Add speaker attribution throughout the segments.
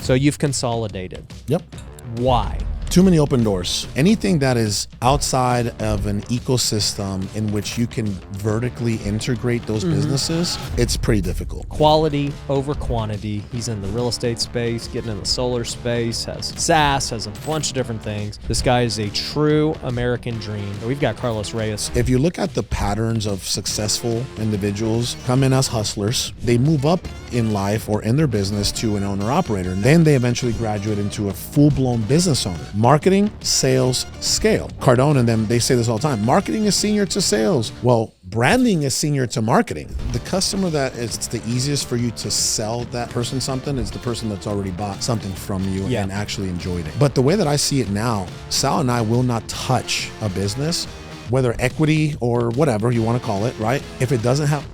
Speaker 1: So you've consolidated.
Speaker 2: Yep.
Speaker 1: Why?
Speaker 2: Too many open doors. Anything that is outside of an ecosystem in which you can vertically integrate those businesses, it's pretty difficult.
Speaker 1: Quality over quantity. He's in the real estate space, getting in the solar space, has SaaS, has a bunch of different things. This guy is a true American dream. We've got Carlos Reyes.
Speaker 2: If you look at the patterns of successful individuals come in as hustlers, they move up in life or in their business to an owner-operator. And then they eventually graduate into a full-blown business owner. Marketing, sales, scale. Cardone and them, they say this all the time. Marketing is senior to sales. Well, branding is senior to marketing. The customer that it's the easiest for you to sell that person something is the person that's already bought something from you and actually enjoyed it. But the way that I see it now, Sal and I will not touch a business, whether equity or whatever you want to call it, right? If it doesn't have...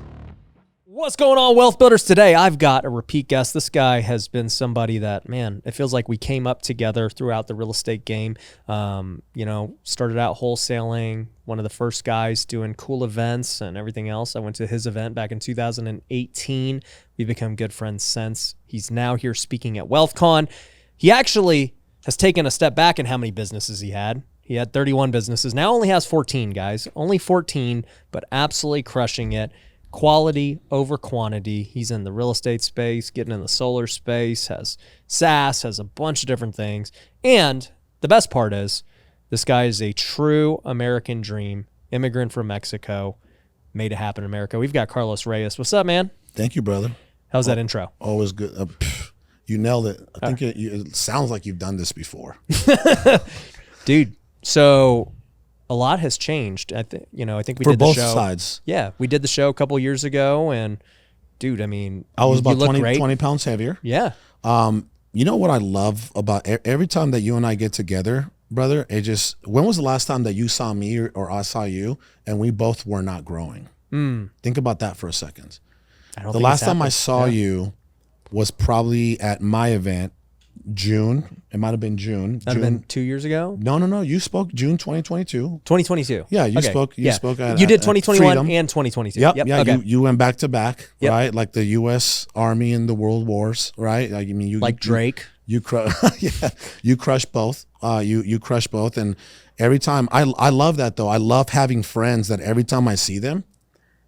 Speaker 1: What's going on, Wealth Builders? Today, I've got a repeat guest. This guy has been somebody that, man, it feels like we came up together throughout the real estate game. Started out wholesaling, one of the first guys doing cool events and everything else. I went to his event back in 2018. We've become good friends since. He's now here speaking at WealthCon. He actually has taken a step back in how many businesses he had. He had 31 businesses. Now only has 14, guys. Only 14, but absolutely crushing it. Quality over quantity. He's in the real estate space, getting in the solar space, has SaaS, has a bunch of different things. And the best part is this guy is a true American dream, immigrant from Mexico, made it happen in America. We've got Carlos Reyes. What's up, man?
Speaker 2: Thank you, brother.
Speaker 1: How's that intro?
Speaker 2: Always good. You nailed it. I think it sounds like you've done this before.
Speaker 1: Dude, so... a lot has changed. I think we
Speaker 2: for
Speaker 1: did the
Speaker 2: both
Speaker 1: show.
Speaker 2: sides.
Speaker 1: Yeah, we did the show a couple years ago, and dude, I mean,
Speaker 2: I was about
Speaker 1: you
Speaker 2: 20 pounds heavier.
Speaker 1: Yeah.
Speaker 2: You know what I love about every time that you and I get together, brother? When was the last time that you saw me or I saw you, and we both were not growing? Think about that for a second. The last time I saw you was probably at my event. June. It might have been June.
Speaker 1: That would have been 2 years ago?
Speaker 2: No. You spoke June 2022.
Speaker 1: 2022.
Speaker 2: Yeah, you spoke. You spoke at
Speaker 1: You did 2021
Speaker 2: Freedom.
Speaker 1: and 2022.
Speaker 2: Yep.
Speaker 1: Yeah.
Speaker 2: Okay.
Speaker 1: Okay.
Speaker 2: You went back to back, right? Like the U.S. Army in the World Wars, right? Like, I mean, you
Speaker 1: Drake.
Speaker 2: You crushed both. You crushed both, and every time I love that though. I love having friends that every time I see them,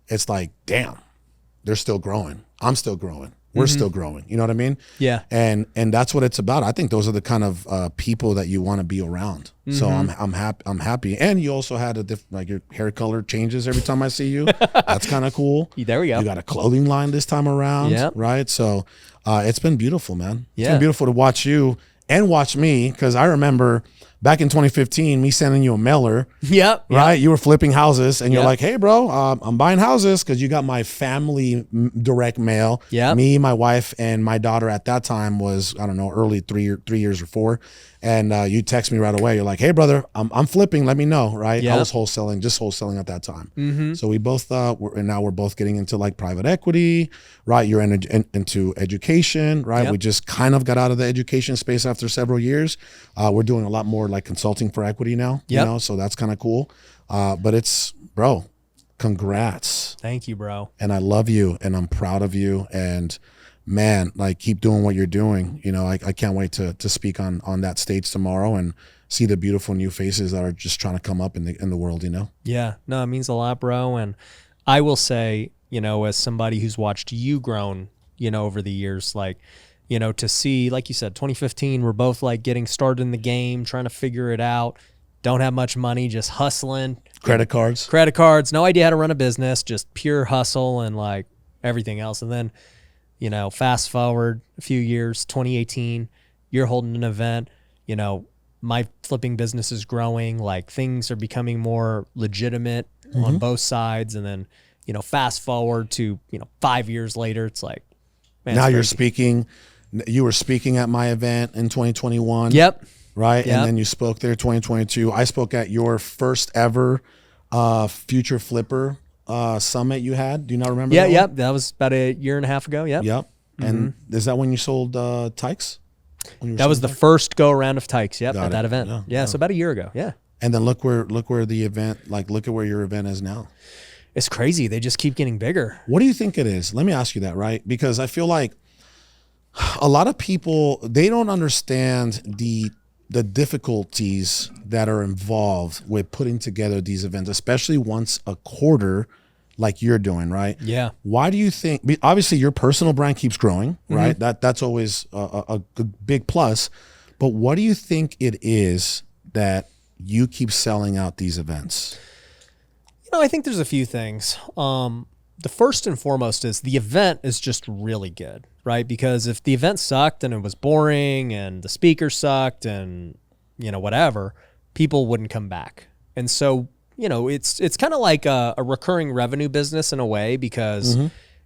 Speaker 2: it's like, damn, they're still growing. I'm still growing. We're still growing. You know what I mean?
Speaker 1: Yeah.
Speaker 2: And that's what it's about. I think those are the kind of people that you want to be around. So I'm happy. And you also had like your hair color changes every time I see you. That's kind of cool.
Speaker 1: There we go.
Speaker 2: You got a clothing line this time around.
Speaker 1: Yep.
Speaker 2: Right. So it's been beautiful, man. It's
Speaker 1: Yeah.
Speaker 2: been beautiful to watch you and watch me, because I remember back in 2015, me sending you a mailer.
Speaker 1: Yep.
Speaker 2: Right? You were flipping houses and you're
Speaker 1: Yep.
Speaker 2: like, hey, bro, I'm buying houses, because you got my family direct mail.
Speaker 1: Yep.
Speaker 2: Me, my wife, and my daughter at that time was, I don't know, early 3 years or 4. And you text me right away. You're like, hey, brother, I'm flipping. Let me know. Right?
Speaker 1: Yep.
Speaker 2: I was wholesaling at that time. So we both, now we're both getting into like private equity, right? You're into education, right?
Speaker 1: Yep.
Speaker 2: We just kind of got out of the education space after several years. We're doing a lot more like consulting for equity now,
Speaker 1: Yep.
Speaker 2: you know, so that's kind of cool. But it's, bro, congrats.
Speaker 1: Thank you, bro.
Speaker 2: And I love you and I'm proud of you. And man, like, keep doing what you're doing. You know, I can't wait to speak on that stage tomorrow and see the beautiful new faces that are just trying to come up in the world, you know?
Speaker 1: Yeah, no, it means a lot, bro. And I will say, as somebody who's watched you grown, over the years, like, to see, like you said, 2015, we're both like getting started in the game, trying to figure it out. Don't have much money, just hustling.
Speaker 2: Credit cards,
Speaker 1: no idea how to run a business, just pure hustle and like everything else. And then, fast forward a few years, 2018, you're holding an event, my flipping business is growing, like things are becoming more legitimate on both sides. And then, fast forward to, 5 years later, it's like, man,
Speaker 2: now you're
Speaker 1: crazy.
Speaker 2: speaking. You were speaking at my event in 2021.
Speaker 1: Yep.
Speaker 2: Right.
Speaker 1: Yep.
Speaker 2: And then you spoke there 2022. I spoke at your first ever Future Flipper summit you had. Do you not remember that one?
Speaker 1: Yep. That was about a year and a half ago. Yep.
Speaker 2: Yep. And is that when you sold Tykes?
Speaker 1: That was the first go around of Tykes. Yep.
Speaker 2: Got
Speaker 1: at
Speaker 2: it.
Speaker 1: that event. Yeah. So about a year ago. Yeah.
Speaker 2: And then look where the event, like, look at where your event is now.
Speaker 1: It's crazy. They just keep getting bigger.
Speaker 2: What do you think it is? Let me ask you that, right? Because I feel like A lot of people, they don't understand the difficulties that are involved with putting together these events, especially once a quarter, like you're doing, right?
Speaker 1: Yeah.
Speaker 2: Why do you think? Obviously, your personal brand keeps growing, right? That's always a big plus. But what do you think it is that you keep selling out these events?
Speaker 1: I think there's a few things. The first and foremost is the event is just really good, right? Because if the event sucked and it was boring and the speaker sucked and, whatever, people wouldn't come back. And so, it's kind of like a recurring revenue business in a way, because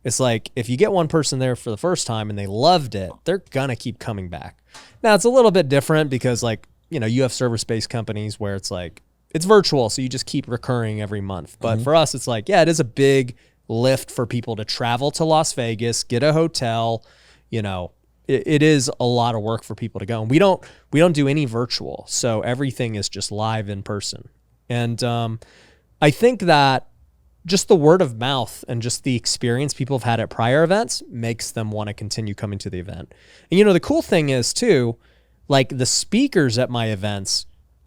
Speaker 1: it's like if you get one person there for the first time and they loved it, they're going to keep coming back. Now, it's a little bit different because you have service-based companies where it's like, it's virtual, so you just keep recurring every month. But for us, it's like, it is a big lift for people to travel to Las Vegas, get a hotel. It is a lot of work for people to go. And we don't do any virtual, so everything is just live in person. And I think that just the word of mouth and just the experience people have had at prior events makes them want to continue coming to the event. And the cool thing is too, like the speakers at my events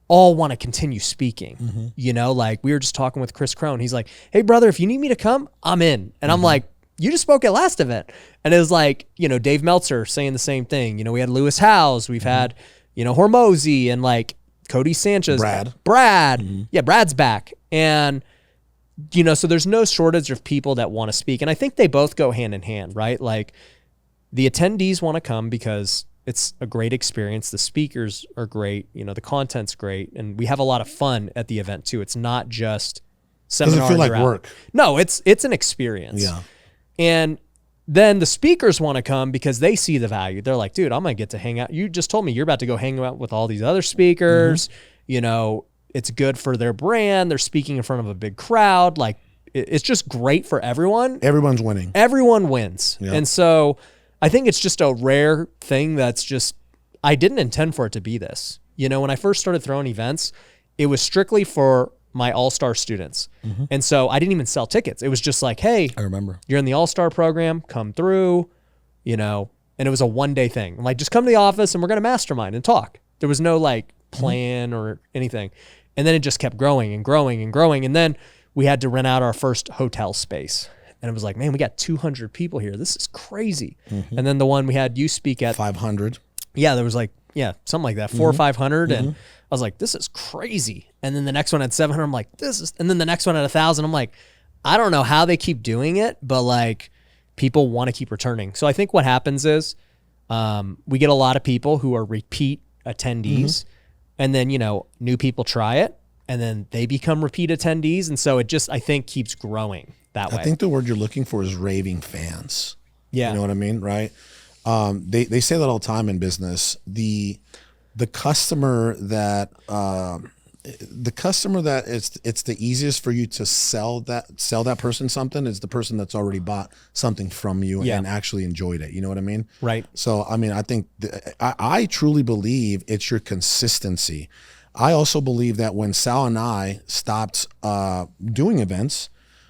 Speaker 1: all want to continue speaking. Like we were just talking with Chris Crone. He's like, hey brother, if you need me to come, I'm in. And I'm like, you just spoke at last event. And it was like, Dave Meltzer saying the same thing. We had Lewis Howes, we've had, Hormozy, and like Cody Sanchez. Brad. Yeah, Brad's back. And, so there's no shortage of people that want to speak. And I think they both go hand in hand, right? Like the attendees want to come because it's a great experience. The speakers are great. The content's great. And we have a lot of fun at the event too. It's not just seminar.
Speaker 2: Doesn't feel like work.
Speaker 1: No, it's an experience.
Speaker 2: Yeah.
Speaker 1: And then the speakers want to come because they see the value. They're like, dude, I'm going to get to hang out. You just told me you're about to go hang out with all these other speakers. It's good for their brand. They're speaking in front of a big crowd. Like it's just great for everyone.
Speaker 2: Everyone's winning.
Speaker 1: Everyone wins.
Speaker 2: Yeah.
Speaker 1: And so I think it's just a rare thing that's just, I didn't intend for it to be this. When I first started throwing events, it was strictly for my all-star students. And so I didn't even sell tickets. It was just like, hey,
Speaker 2: I remember,
Speaker 1: you're in the all-star program, come through, and it was a one-day thing. I'm like, just come to the office and we're going to mastermind and talk. There was no like plan or anything. And then it just kept growing and growing and growing. And then we had to rent out our first hotel space. And it was like, man, we got 200 people here. This is crazy. And then the one we had you speak at
Speaker 2: 500.
Speaker 1: Yeah, there was like, something like that, 400 or 500. And I was like, this is crazy. And then the next one at 700, I'm like, and then the next one at 1,000, I'm like, I don't know how they keep doing it, but like people want to keep returning. So I think what happens is we get a lot of people who are repeat attendees and then, new people try it and then they become repeat attendees. And so it just, I think, keeps growing that way.
Speaker 2: I think the word you're looking for is raving fans.
Speaker 1: Yeah.
Speaker 2: You know what I mean? Right. They say that all the time in business. The customer that it's the easiest for you to sell that person something is the person that's already bought something from you and actually enjoyed it. You know what I mean?
Speaker 1: Right.
Speaker 2: So, I mean, I think I truly believe it's your consistency. I also believe that when Sal and I stopped doing events,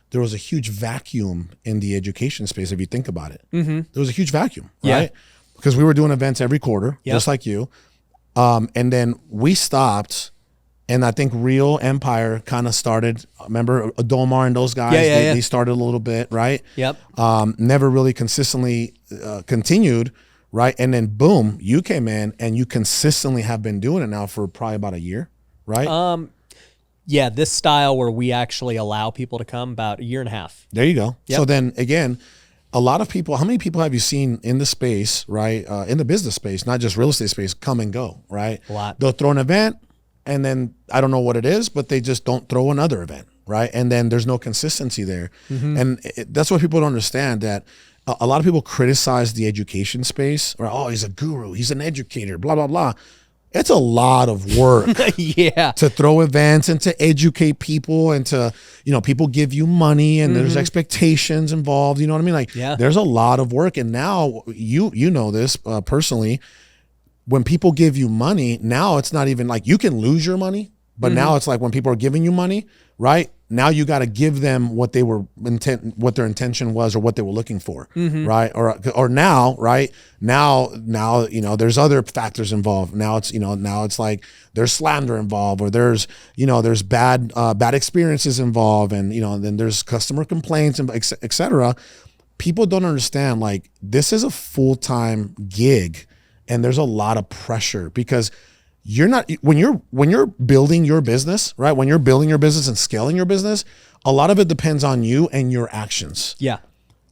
Speaker 2: there was a huge vacuum in the education space. If you think about it, there was a huge vacuum, right? Because we were doing events every quarter, just like you. And then we stopped, and I think Real Empire kind of started. Remember Adomar and those guys? They started a little bit, right?
Speaker 1: Yep.
Speaker 2: Never really consistently continued, right? And then boom, you came in, and you consistently have been doing it now for probably about a year, right?
Speaker 1: Yeah, this style where we actually allow people to come, about a year and a half.
Speaker 2: There you go.
Speaker 1: Yep.
Speaker 2: So then again, a lot of people, how many people have you seen in the space, right? In the business space, not just real estate space, come and go, right?
Speaker 1: A lot.
Speaker 2: They'll throw an event and then I don't know what it is, but they just don't throw another event, right? And then there's no consistency there. And that's what people don't understand, that a lot of people criticize the education space, or, oh, he's a guru, he's an educator, blah, blah, blah. It's a lot of work to throw events and to educate people and to, people give you money and there's expectations involved. You know what I mean? Like there's a lot of work. And now you know this personally, when people give you money, now it's not even like you can lose your money, but now it's like when people are giving you money, right? now you got to give them what they were what their intention was, or what they were looking for, right? Or now, right? Now, there's other factors involved. Now it's like there's slander involved, or there's bad experiences involved, and then there's customer complaints and etc. People don't understand, like, this is a full-time gig, and there's a lot of pressure, because you're not, when you're building your business, right? When you're building your business and scaling your business, a lot of it depends on you and your actions.
Speaker 1: Yeah.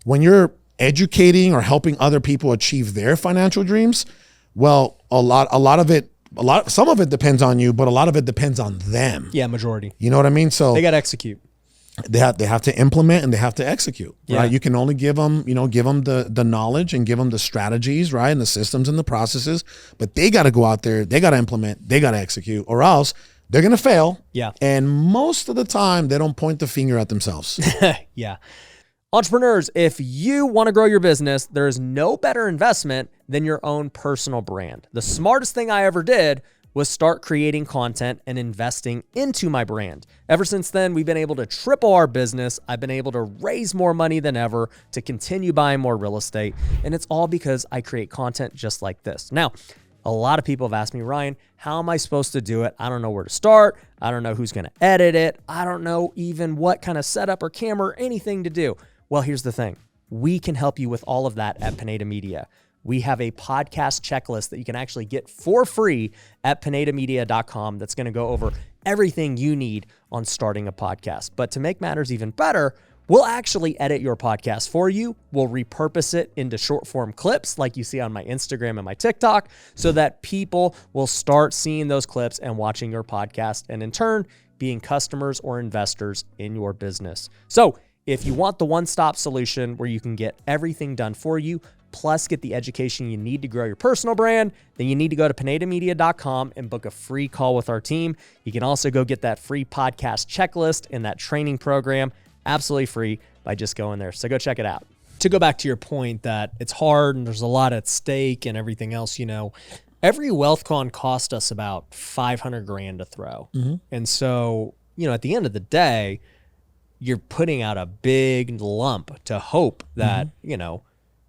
Speaker 2: When you're educating or helping other people achieve their financial dreams, well, some of it depends on you, but a lot of it depends on them.
Speaker 1: Yeah, majority.
Speaker 2: You know what I mean? So
Speaker 1: they got to execute.
Speaker 2: They have to implement, and they have to execute, right? You can only give them the knowledge and give them the strategies, right? And the systems and the processes, but they got to go out there, they got to implement, they got to execute, or else they're going to fail.
Speaker 1: Yeah.
Speaker 2: And most of the time they don't point the finger at themselves.
Speaker 1: Yeah. Entrepreneurs, if you want to grow your business, there is no better investment than your own personal brand. The smartest thing I ever did was start creating content and investing into my brand. Ever since then, we've been able to triple our business. I've been able to raise more money than ever to continue buying more real estate. And it's all because I create content just like this. Now, a lot of people have asked me, Ryan, how am I supposed to do it? I don't know where to start. I don't know who's going to edit it. I don't know even what kind of setup or camera or anything to do. Well, here's the thing. We can help you with all of that at Pineda Media. We have a podcast checklist that you can actually get for free at pinedamedia.com that's going to go over everything you need on starting a podcast. But to make matters even better, we'll actually edit your podcast for you. We'll repurpose it into short form clips like you see on my Instagram and my TikTok, so that people will start seeing those clips and watching your podcast, and in turn, being customers or investors in your business. So if you want the one-stop solution where you can get everything done for you, plus get the education you need to grow your personal brand, then you need to go to pinedamedia.com and book a free call with our team. You can also go get that free podcast checklist and that training program absolutely free by just going there. So go check it out. To go back to your point that it's hard and there's a lot at stake and everything else, every WealthCon cost us about $500,000 to throw. And so, at the end of the day, you're putting out a big lump to hope that,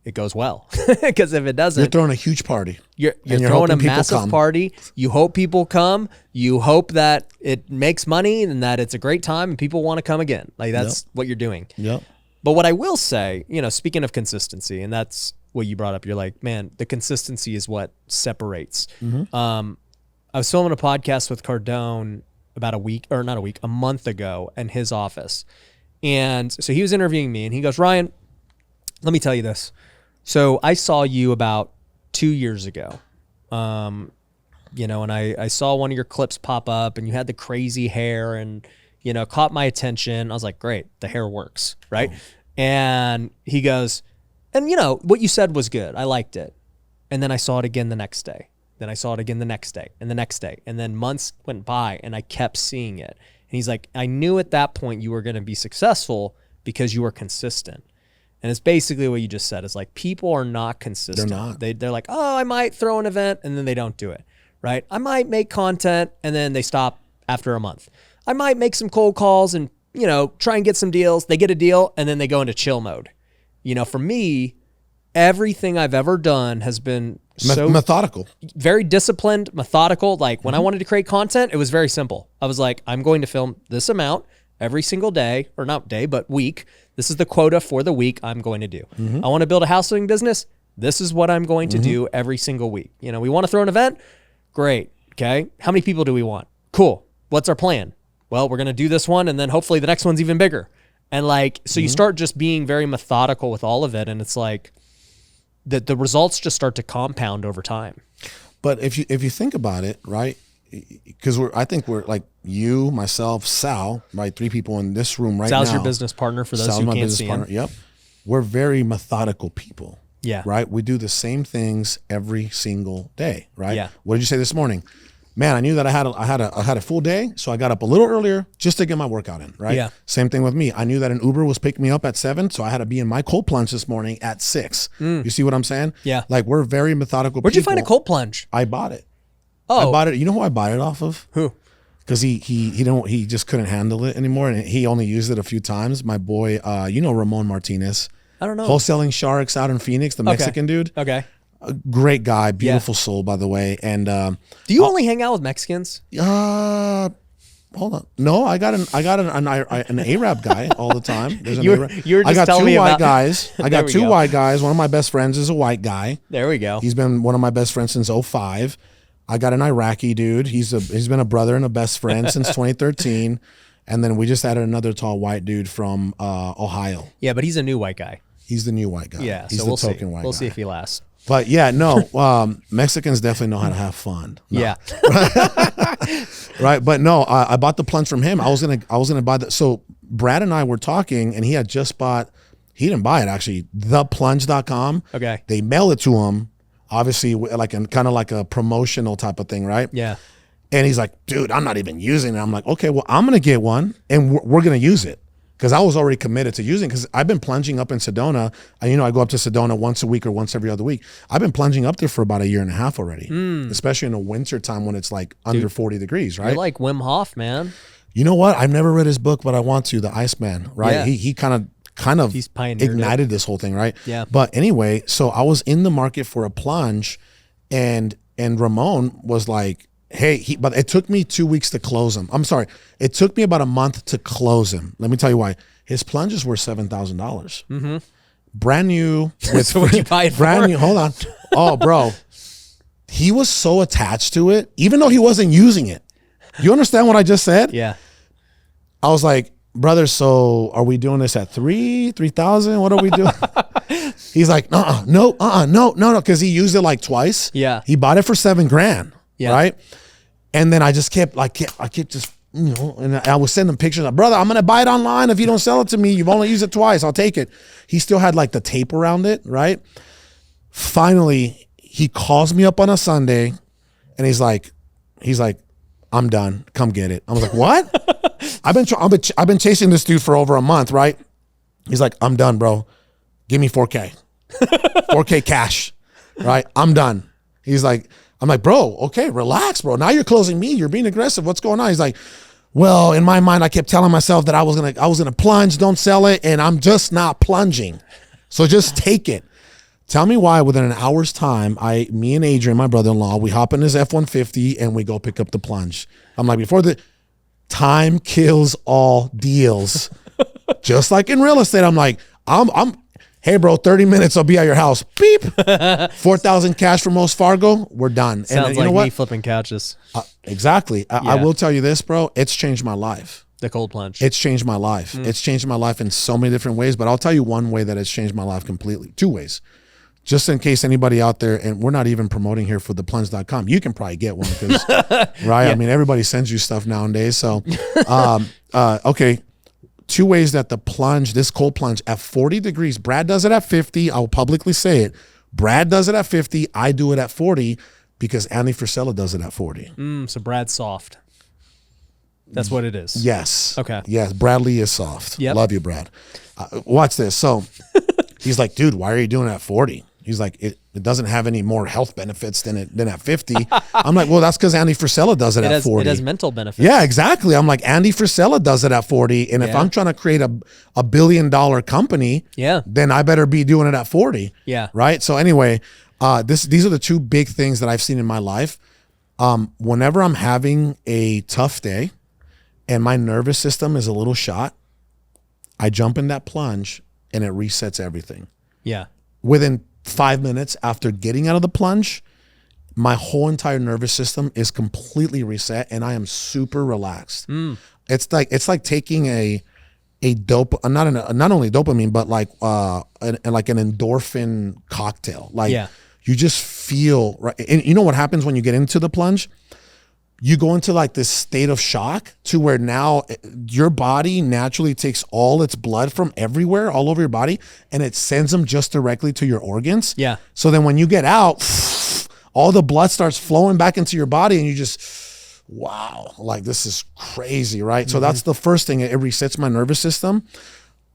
Speaker 1: it goes well. Because if it doesn't,
Speaker 2: you're throwing a huge party.
Speaker 1: You're throwing a massive party. You hope people come. You hope that it makes money and that it's a great time and people want to come again. Like, that's what you're doing.
Speaker 2: Yep.
Speaker 1: But what I will say, speaking of consistency, and that's what you brought up, you're like, man, the consistency is what separates. I was filming a podcast with Cardone about a month ago in his office. And so he was interviewing me and he goes, Ryan, let me tell you this. So I saw you about 2 years ago, and I saw one of your clips pop up and you had the crazy hair and, caught my attention. I was like, great, the hair works, right? Oh. And he goes, and what you said was good. I liked it. And then I saw it again the next day. Then I saw it again the next day and the next day. And then months went by and I kept seeing it. And he's like, I knew at that point you were going to be successful because you were consistent. And it's basically what you just said. It's like, people are not consistent.
Speaker 2: They're not.
Speaker 1: They're like, oh, I might throw an event and then they don't do it, right? I might make content and then they stop after a month. I might make some cold calls and, try and get some deals. They get a deal and then they go into chill mode. For me, everything I've ever done has been so
Speaker 2: methodical,
Speaker 1: very disciplined, methodical. Like when I wanted to create content, it was very simple. I was like, I'm going to film this amount every single day, or not day, but week. This is the quota for the week I'm going to do. I want to build a house flipping business. This is what I'm going to do every single week. We want to throw an event. Great. Okay. How many people do we want? Cool. What's our plan? Well, we're going to do this one and then hopefully the next one's even bigger. And so you start just being very methodical with all of it. And it's like the results just start to compound over time.
Speaker 2: But if you think about it, right? Because I think we're like you, myself, Sal, right? 3 people in this room right now.
Speaker 1: Sal's your business partner for those who can't see him.
Speaker 2: Yep. We're very methodical people.
Speaker 1: Yeah.
Speaker 2: Right? We do the same things every single day, right?
Speaker 1: Yeah.
Speaker 2: What did you say this morning? Man, I knew that I had a full day, so I got up a little earlier just to get my workout in, right?
Speaker 1: Yeah.
Speaker 2: Same thing with me. I knew that an Uber was picking me up at 7, so I had to be in my cold plunge this morning at 6. You see what I'm saying?
Speaker 1: Yeah.
Speaker 2: Like, we're very methodical
Speaker 1: Where'd
Speaker 2: people.
Speaker 1: you find a cold plunge?
Speaker 2: I bought it.
Speaker 1: Oh.
Speaker 2: I bought it. You know who I bought it off of?
Speaker 1: Who?
Speaker 2: because he just couldn't handle it anymore, and he only used it a few times. My boy, Ramon Martinez,
Speaker 1: I don't know.
Speaker 2: wholesaling sharks out in Phoenix, the Mexican dude.
Speaker 1: Okay.
Speaker 2: A great guy, beautiful soul, by the way. And
Speaker 1: do you only hang out with Mexicans?
Speaker 2: Hold on. No, I got an Arab guy all the time.
Speaker 1: You were just telling me about
Speaker 2: guys. I got two white guys. One of my best friends is a white guy.
Speaker 1: There we go.
Speaker 2: He's been one of my best friends since 2005. I got an Iraqi dude. He's been a brother and a best friend since 2013. And then we just added another tall white dude from Ohio.
Speaker 1: Yeah, but he's a new white guy.
Speaker 2: He's the new white guy.
Speaker 1: Yeah,
Speaker 2: he's
Speaker 1: so
Speaker 2: the token white guy.
Speaker 1: We'll see if he lasts.
Speaker 2: But yeah, no, Mexicans definitely know how to have fun. No.
Speaker 1: Yeah.
Speaker 2: Right. But no, I bought the plunge from him. I was gonna buy that. So Brad and I were talking, and he had just bought. He didn't buy it actually. Theplunge.com.
Speaker 1: Okay.
Speaker 2: They mail it to him, obviously, kind of like a promotional type of thing, right?
Speaker 1: Yeah.
Speaker 2: And he's like, dude, I'm not even using it. I'm like, okay, well, I'm gonna get one, and we're gonna use it. Because I was already committed to using, because I've been plunging up in Sedona. And, I go up to Sedona once a week or once every other week. I've been plunging up there for about 1.5 years already, especially in the winter time when it's like under 40 degrees, right?
Speaker 1: You're like Wim Hof, man.
Speaker 2: You know what? I've never read his book, but I want to, The Iceman, right?
Speaker 1: Yeah.
Speaker 2: He kind of
Speaker 1: He's pioneered
Speaker 2: ignited this whole thing, right?
Speaker 1: Yeah.
Speaker 2: But anyway, so I was in the market for a plunge, and Ramon was like, hey, but it took me 2 weeks to close him. I'm sorry. It took me about a month to close him. Let me tell you why. His plunges were $7,000. Mm-hmm. Brand new.
Speaker 1: So what'd you buy it
Speaker 2: brand
Speaker 1: for?
Speaker 2: new. Hold on. Oh, bro. He was so attached to it, even though he wasn't using it. You understand what I just said?
Speaker 1: Yeah.
Speaker 2: I was like, brother, so are we doing this at 3,000? What are we doing? He's like, no, because he used it like twice.
Speaker 1: Yeah.
Speaker 2: He bought it for $7,000.
Speaker 1: Yeah.
Speaker 2: Right. And then I just kept just, and I was sending pictures of, brother, I'm going to buy it online. If you don't sell it to me, you've only used it twice. I'll take it. He still had like the tape around it. Right. Finally, he calls me up on a Sunday, and he's like, I'm done. Come get it. I was like, what? I've been chasing this dude for over a month. Right. He's like, I'm done, bro. Give me 4K, 4K cash. Right. I'm done. I'm like, bro, okay, relax, bro. Now you're closing me. You're being aggressive. What's going on? He's like, well, in my mind, I kept telling myself that I was gonna plunge, don't sell it, and I'm just not plunging. So just take it. Tell me why. Within an hour's time, me and Adrian, my brother-in-law, we hop in his F-150 and we go pick up the plunge. I'm like, before the time kills all deals. Just like in real estate, I'm like, hey, bro, 30 minutes, I'll be at your house. Beep. 4,000 cash from Wells Fargo. We're done.
Speaker 1: Sounds
Speaker 2: and
Speaker 1: like
Speaker 2: know what?
Speaker 1: me flipping couches.
Speaker 2: Exactly. I will tell you this, bro. It's changed my life.
Speaker 1: The cold plunge.
Speaker 2: It's changed my life. It's changed my life in so many different ways. But I'll tell you one way that it's changed my life completely. 2 ways. Just in case anybody out there, and we're not even promoting here for theplunge.com. You can probably get one because, right? Yeah. I mean, everybody sends you stuff nowadays. So, okay. 2 ways that this cold plunge at 40 degrees, Brad does it at 50. I'll publicly say it. Brad does it at 50. I do it at 40 because Andy Frisella does it at 40.
Speaker 1: So Brad's soft. That's what it is.
Speaker 2: Yes.
Speaker 1: Okay.
Speaker 2: Yes. Bradley is soft.
Speaker 1: Yep.
Speaker 2: Love you, Brad. Watch this. So he's like, dude, why are you doing it at 40? He's like, it doesn't have any more health benefits than at 50. I'm like, well, that's because Andy Frisella does it at 40.
Speaker 1: It has mental benefits.
Speaker 2: Yeah, exactly. I'm like, Andy Frisella does it at 40. And if I'm trying to create a $1 billion company, then I better be doing it at 40.
Speaker 1: Yeah.
Speaker 2: Right. So anyway, these are the 2 big things that I've seen in my life. Whenever I'm having a tough day and my nervous system is a little shot, I jump in that plunge and it resets everything. Yeah. Within 5 minutes after getting out of the plunge, my whole entire nervous system is completely reset and I am super relaxed. It's like taking not only dopamine, but like an endorphin cocktail. Like you just feel right. And you know what happens when you get into the plunge? You go into like this state of shock to where now your body naturally takes all its blood from everywhere, all over your body, and it sends them just directly to your organs. Yeah. So then when you get out, all the blood starts flowing back into your body and you just, wow, like this is crazy, right? So that's the first thing. It resets my nervous system.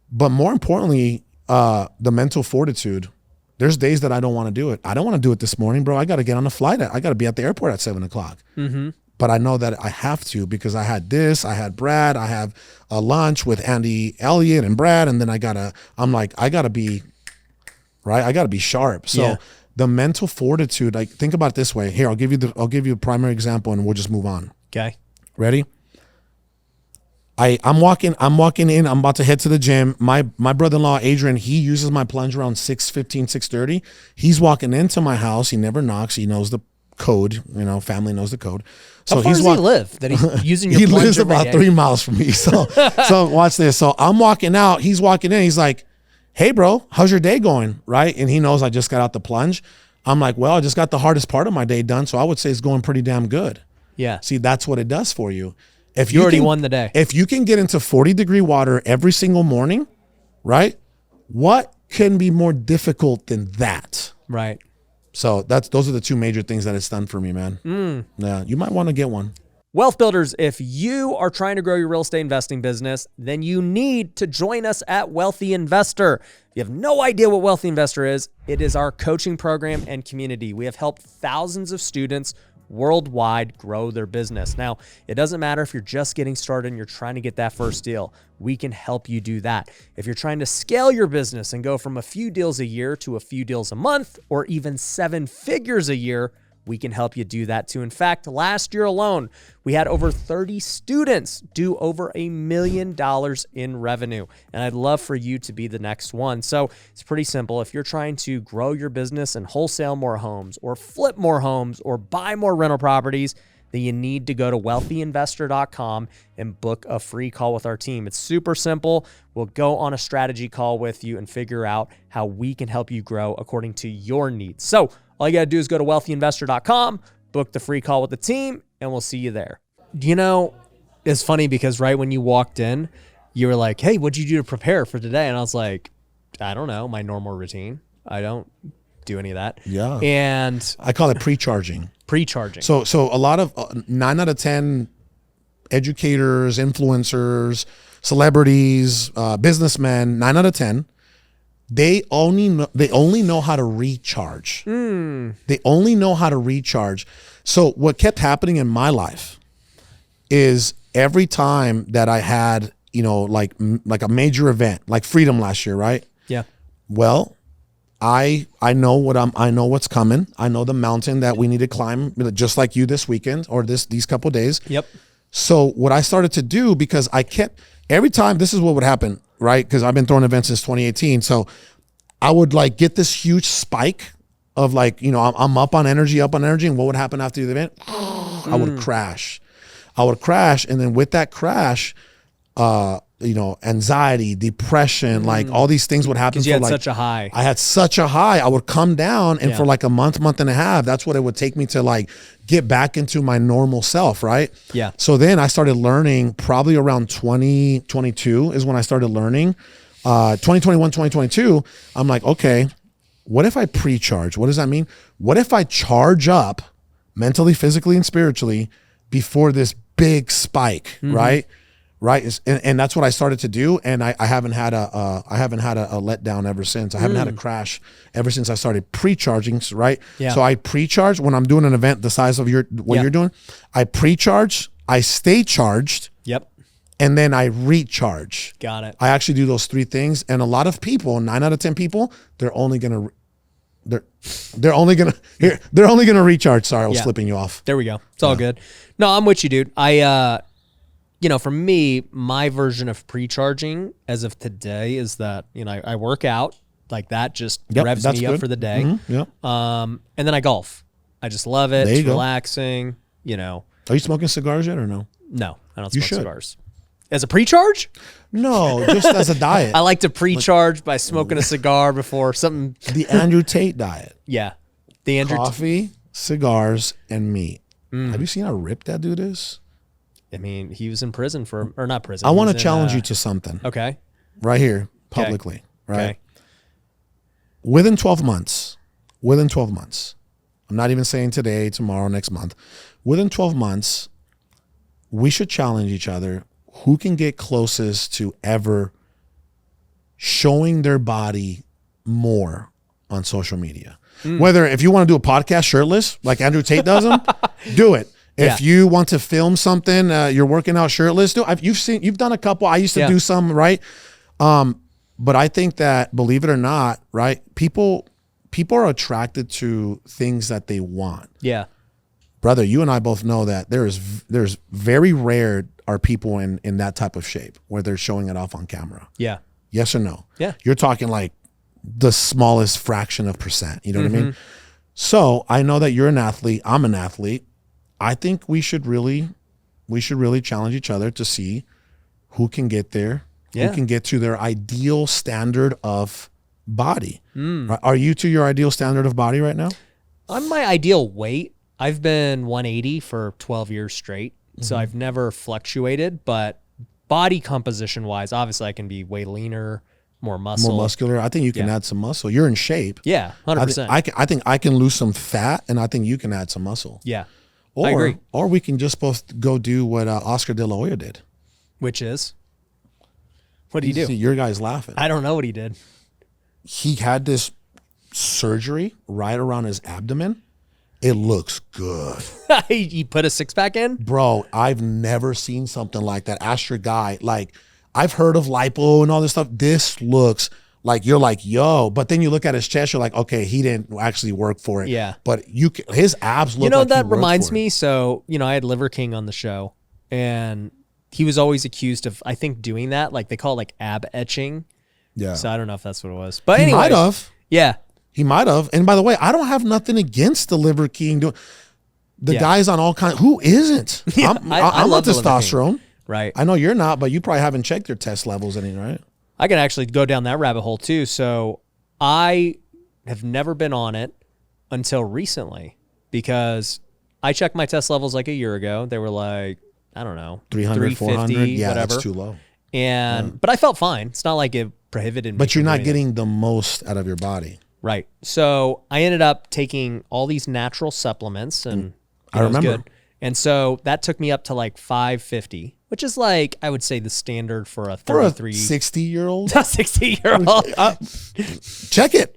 Speaker 2: But more importantly, the mental fortitude. There's days that I don't want to do it. I don't want to do it this morning, bro. I got to get on a flight. I got to be at the airport at 7:00. but I know that I have to because I had this, I had Brad, I have a lunch with Andy Elliott and Brad, and then I gotta be, right? I gotta be sharp. So the mental fortitude, like think about it this way. Here, I'll give you a primary example and we'll just move on.
Speaker 1: Okay.
Speaker 2: Ready? I'm walking in, I'm about to head to the gym. My brother-in-law, Adrian, he uses my plunge around 6:15, 6:30. He's walking into my house. He never knocks. He knows the code, family knows the code. So
Speaker 1: how far does he live that he's using your
Speaker 2: He
Speaker 1: plunge
Speaker 2: lives about 3 miles from me. So watch this. So I'm walking out, he's walking in, he's like, hey bro, how's your day going? Right? And he knows I just got out the plunge. I'm like, well, I just got the hardest part of my day done. So I would say it's going pretty damn good.
Speaker 1: Yeah.
Speaker 2: See, that's what it does for you. If
Speaker 1: you already won the day.
Speaker 2: If you can get into 40-degree water every single morning, right? What can be more difficult than that?
Speaker 1: Right.
Speaker 2: So those are the two major things that it's done for me, man. Yeah, you might want to get one.
Speaker 1: Wealth Builders, if you are trying to grow your real estate investing business, then you need to join us at Wealthy Investor. If you have no idea what Wealthy Investor is, it is our coaching program and community. We have helped thousands of students worldwide grow their business. Now, it doesn't matter if you're just getting started and you're trying to get that first deal. We can help you do that. If you're trying to scale your business and go from a few deals a year to a few deals a month or even 7 figures a year, we can help you do that too. In fact, last year alone, we had over 30 students do over $1 million in revenue. And I'd love for you to be the next one. So it's pretty simple. If you're trying to grow your business and wholesale more homes or flip more homes or buy more rental properties, then you need to go to wealthyinvestor.com and book a free call with our team. It's super simple. We'll go on a strategy call with you and figure out how we can help you grow according to your needs. So all you got to do is go to wealthyinvestor.com, book the free call with the team, and we'll see you there. It's funny because right when you walked in, you were like, hey, what'd you do to prepare for today? And I was like, I don't know, my normal routine. I don't do any of that.
Speaker 2: Yeah.
Speaker 1: And
Speaker 2: I call it precharging.
Speaker 1: Precharging.
Speaker 2: So a lot of 9 out of 10 educators, influencers, celebrities, businessmen, 9 out of 10, they only know how to recharge. They only know how to recharge. So what kept happening in my life is every time that I had, like a major event, like Freedom last year, right?
Speaker 1: Yeah.
Speaker 2: Well, I know what's coming. I know the mountain that we need to climb, just like you this weekend or these couple of days.
Speaker 1: Yep.
Speaker 2: So what I started to do, because every time, this is what would happen, right? Because I've been throwing events since 2018. So I would get this huge spike of I'm up on energy. And what would happen after the event? I would crash. And then with that crash, anxiety, depression, all these things would happen.
Speaker 1: Because you had such a high.
Speaker 2: I had such a high. I would come down, and for a month and a half, that's what it would take me to get back into my normal self, right?
Speaker 1: Yeah.
Speaker 2: So then I started learning probably around 2022 is when I started learning. 2021, 2022, I'm like, okay, what if I precharge? What does that mean? What if I charge up mentally, physically, and spiritually before this big spike, right? Right. And that's what I started to do. And I haven't had a letdown ever since. I haven't had a crash ever since I started precharging. Right.
Speaker 1: Yeah.
Speaker 2: So I precharge when I'm doing an event the size of what you're doing. I precharge, I stay charged.
Speaker 1: Yep.
Speaker 2: And then I recharge.
Speaker 1: Got it.
Speaker 2: I actually do those 3 things. And a lot of people, 9 out of 10 people, they're only gonna recharge. Sorry, I was flipping you off.
Speaker 1: There we go. It's all good. No, I'm with you, dude. For me, my version of precharging as of today is that, I work out like that, just revs me up for the day. And then I golf. I just love it. It's relaxing, Are
Speaker 2: you smoking cigars yet or no?
Speaker 1: No, I don't smoke cigars. As a precharge?
Speaker 2: No, just as a diet.
Speaker 1: I like to precharge by smoking a cigar before something.
Speaker 2: The Andrew Tate diet.
Speaker 1: Yeah.
Speaker 2: Coffee, cigars, and meat. Have you seen how ripped that dude is?
Speaker 1: I mean, he was in prison or not prison.
Speaker 2: I want to challenge you to something.
Speaker 1: Okay.
Speaker 2: Right here, publicly. Right.
Speaker 1: Okay.
Speaker 2: Within 12 months, I'm not even saying today, tomorrow, next month. Within 12 months, we should challenge each other. Who can get closest to ever showing their body more on social media? Whether if you want to do a podcast shirtless, like Andrew Tate does them, do it. If you want to film something, you're working out shirtless. You've done a couple. I used to do some, right? But I think that, believe it or not, right? People are attracted to things that they want.
Speaker 1: Yeah.
Speaker 2: Brother, you and I both know that there's very rare are people in that type of shape where they're showing it off on camera.
Speaker 1: Yeah.
Speaker 2: Yes or no?
Speaker 1: Yeah.
Speaker 2: You're talking like the smallest fraction of percent. You know what I mean? So I know that you're an athlete. I'm an athlete. I think we should really challenge each other to see who can get there, who can get to their ideal standard of body. Right? Are you to your ideal standard of body right now?
Speaker 1: I'm my ideal weight. I've been 180 for 12 years straight. So I've never fluctuated, but body composition wise, obviously I can be way leaner, more muscle.
Speaker 2: More muscular. I think you can add some muscle. You're in shape.
Speaker 1: Yeah, 100%.
Speaker 2: I think I can lose some fat, and I think you can add some muscle.
Speaker 1: Yeah, I agree.
Speaker 2: Or we can just both go do what Oscar De La Hoya did.
Speaker 1: Which is? What did he do?
Speaker 2: See, your guy's laughing.
Speaker 1: I don't know what he did.
Speaker 2: He had this surgery right around his abdomen. It looks good.
Speaker 1: He put a six-pack in?
Speaker 2: Bro, I've never seen something like that. Ask your guy. Like, I've heard of lipo and all this stuff. This looks like, you're like, yo. But then you look at his chest, you're like, okay, he didn't actually work for it.
Speaker 1: Yeah.
Speaker 2: But his abs look like
Speaker 1: You know,
Speaker 2: he
Speaker 1: that
Speaker 2: worked
Speaker 1: reminds
Speaker 2: for
Speaker 1: me.
Speaker 2: it.
Speaker 1: So, I had Liver King on the show, and he was always accused of, I think, doing that. Like, they call it like ab etching.
Speaker 2: Yeah.
Speaker 1: So I don't know if that's what it was. But
Speaker 2: He
Speaker 1: anyway.
Speaker 2: might have.
Speaker 1: Yeah.
Speaker 2: He might have. And by the way, I don't have nothing against the Liver King doing. The guys on all kinds. Who isn't?
Speaker 1: Yeah,
Speaker 2: I'm
Speaker 1: I
Speaker 2: on
Speaker 1: love the Liver King.
Speaker 2: testosterone.
Speaker 1: Right.
Speaker 2: I know you're not, but you probably haven't checked your test levels any, right?
Speaker 1: I can actually go down that rabbit hole too. So I have never been on it until recently because I checked my test levels like a year ago. They were like, I don't know,
Speaker 2: 300, 400. Yeah,
Speaker 1: whatever.
Speaker 2: that's too low.
Speaker 1: But I felt fine. It's not like it prohibited me.
Speaker 2: But you're
Speaker 1: from
Speaker 2: not
Speaker 1: doing
Speaker 2: getting the most out of your body.
Speaker 1: Right. So I ended up taking all these natural supplements, and
Speaker 2: I remember.
Speaker 1: it was good. And so that took me up to like 550, which is like, I would say, the standard for a 33
Speaker 2: 60-year-old.
Speaker 1: 60-year-old.
Speaker 2: Check it.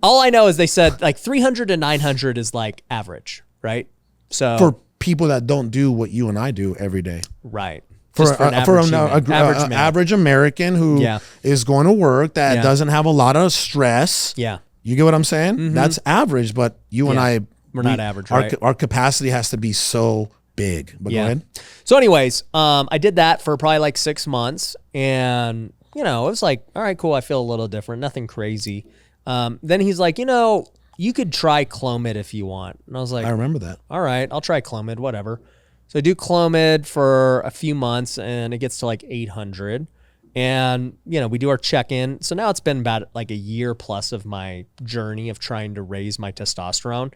Speaker 1: All I know is they said like 300 to 900 is like average, right? So
Speaker 2: For people that don't do what you and I do every day.
Speaker 1: right.
Speaker 2: For
Speaker 1: Just
Speaker 2: an
Speaker 1: average human.
Speaker 2: average American who is going to work that doesn't have a lot of stress.
Speaker 1: Yeah.
Speaker 2: You get what I'm saying? That's average, but you and I,
Speaker 1: We're not average, right?
Speaker 2: Our capacity has to be so big. But go ahead.
Speaker 1: So anyways, I did that for probably like 6 months, and it was like, all right, cool. I feel a little different. Nothing crazy. Then he's like, you could try Clomid if you want. And I was like,
Speaker 2: I remember that.
Speaker 1: all right, I'll try Clomid, whatever. So I do Clomid for a few months, and it gets to like 800. And, we do our check-in. So now it's been about like a year plus of my journey of trying to raise my testosterone.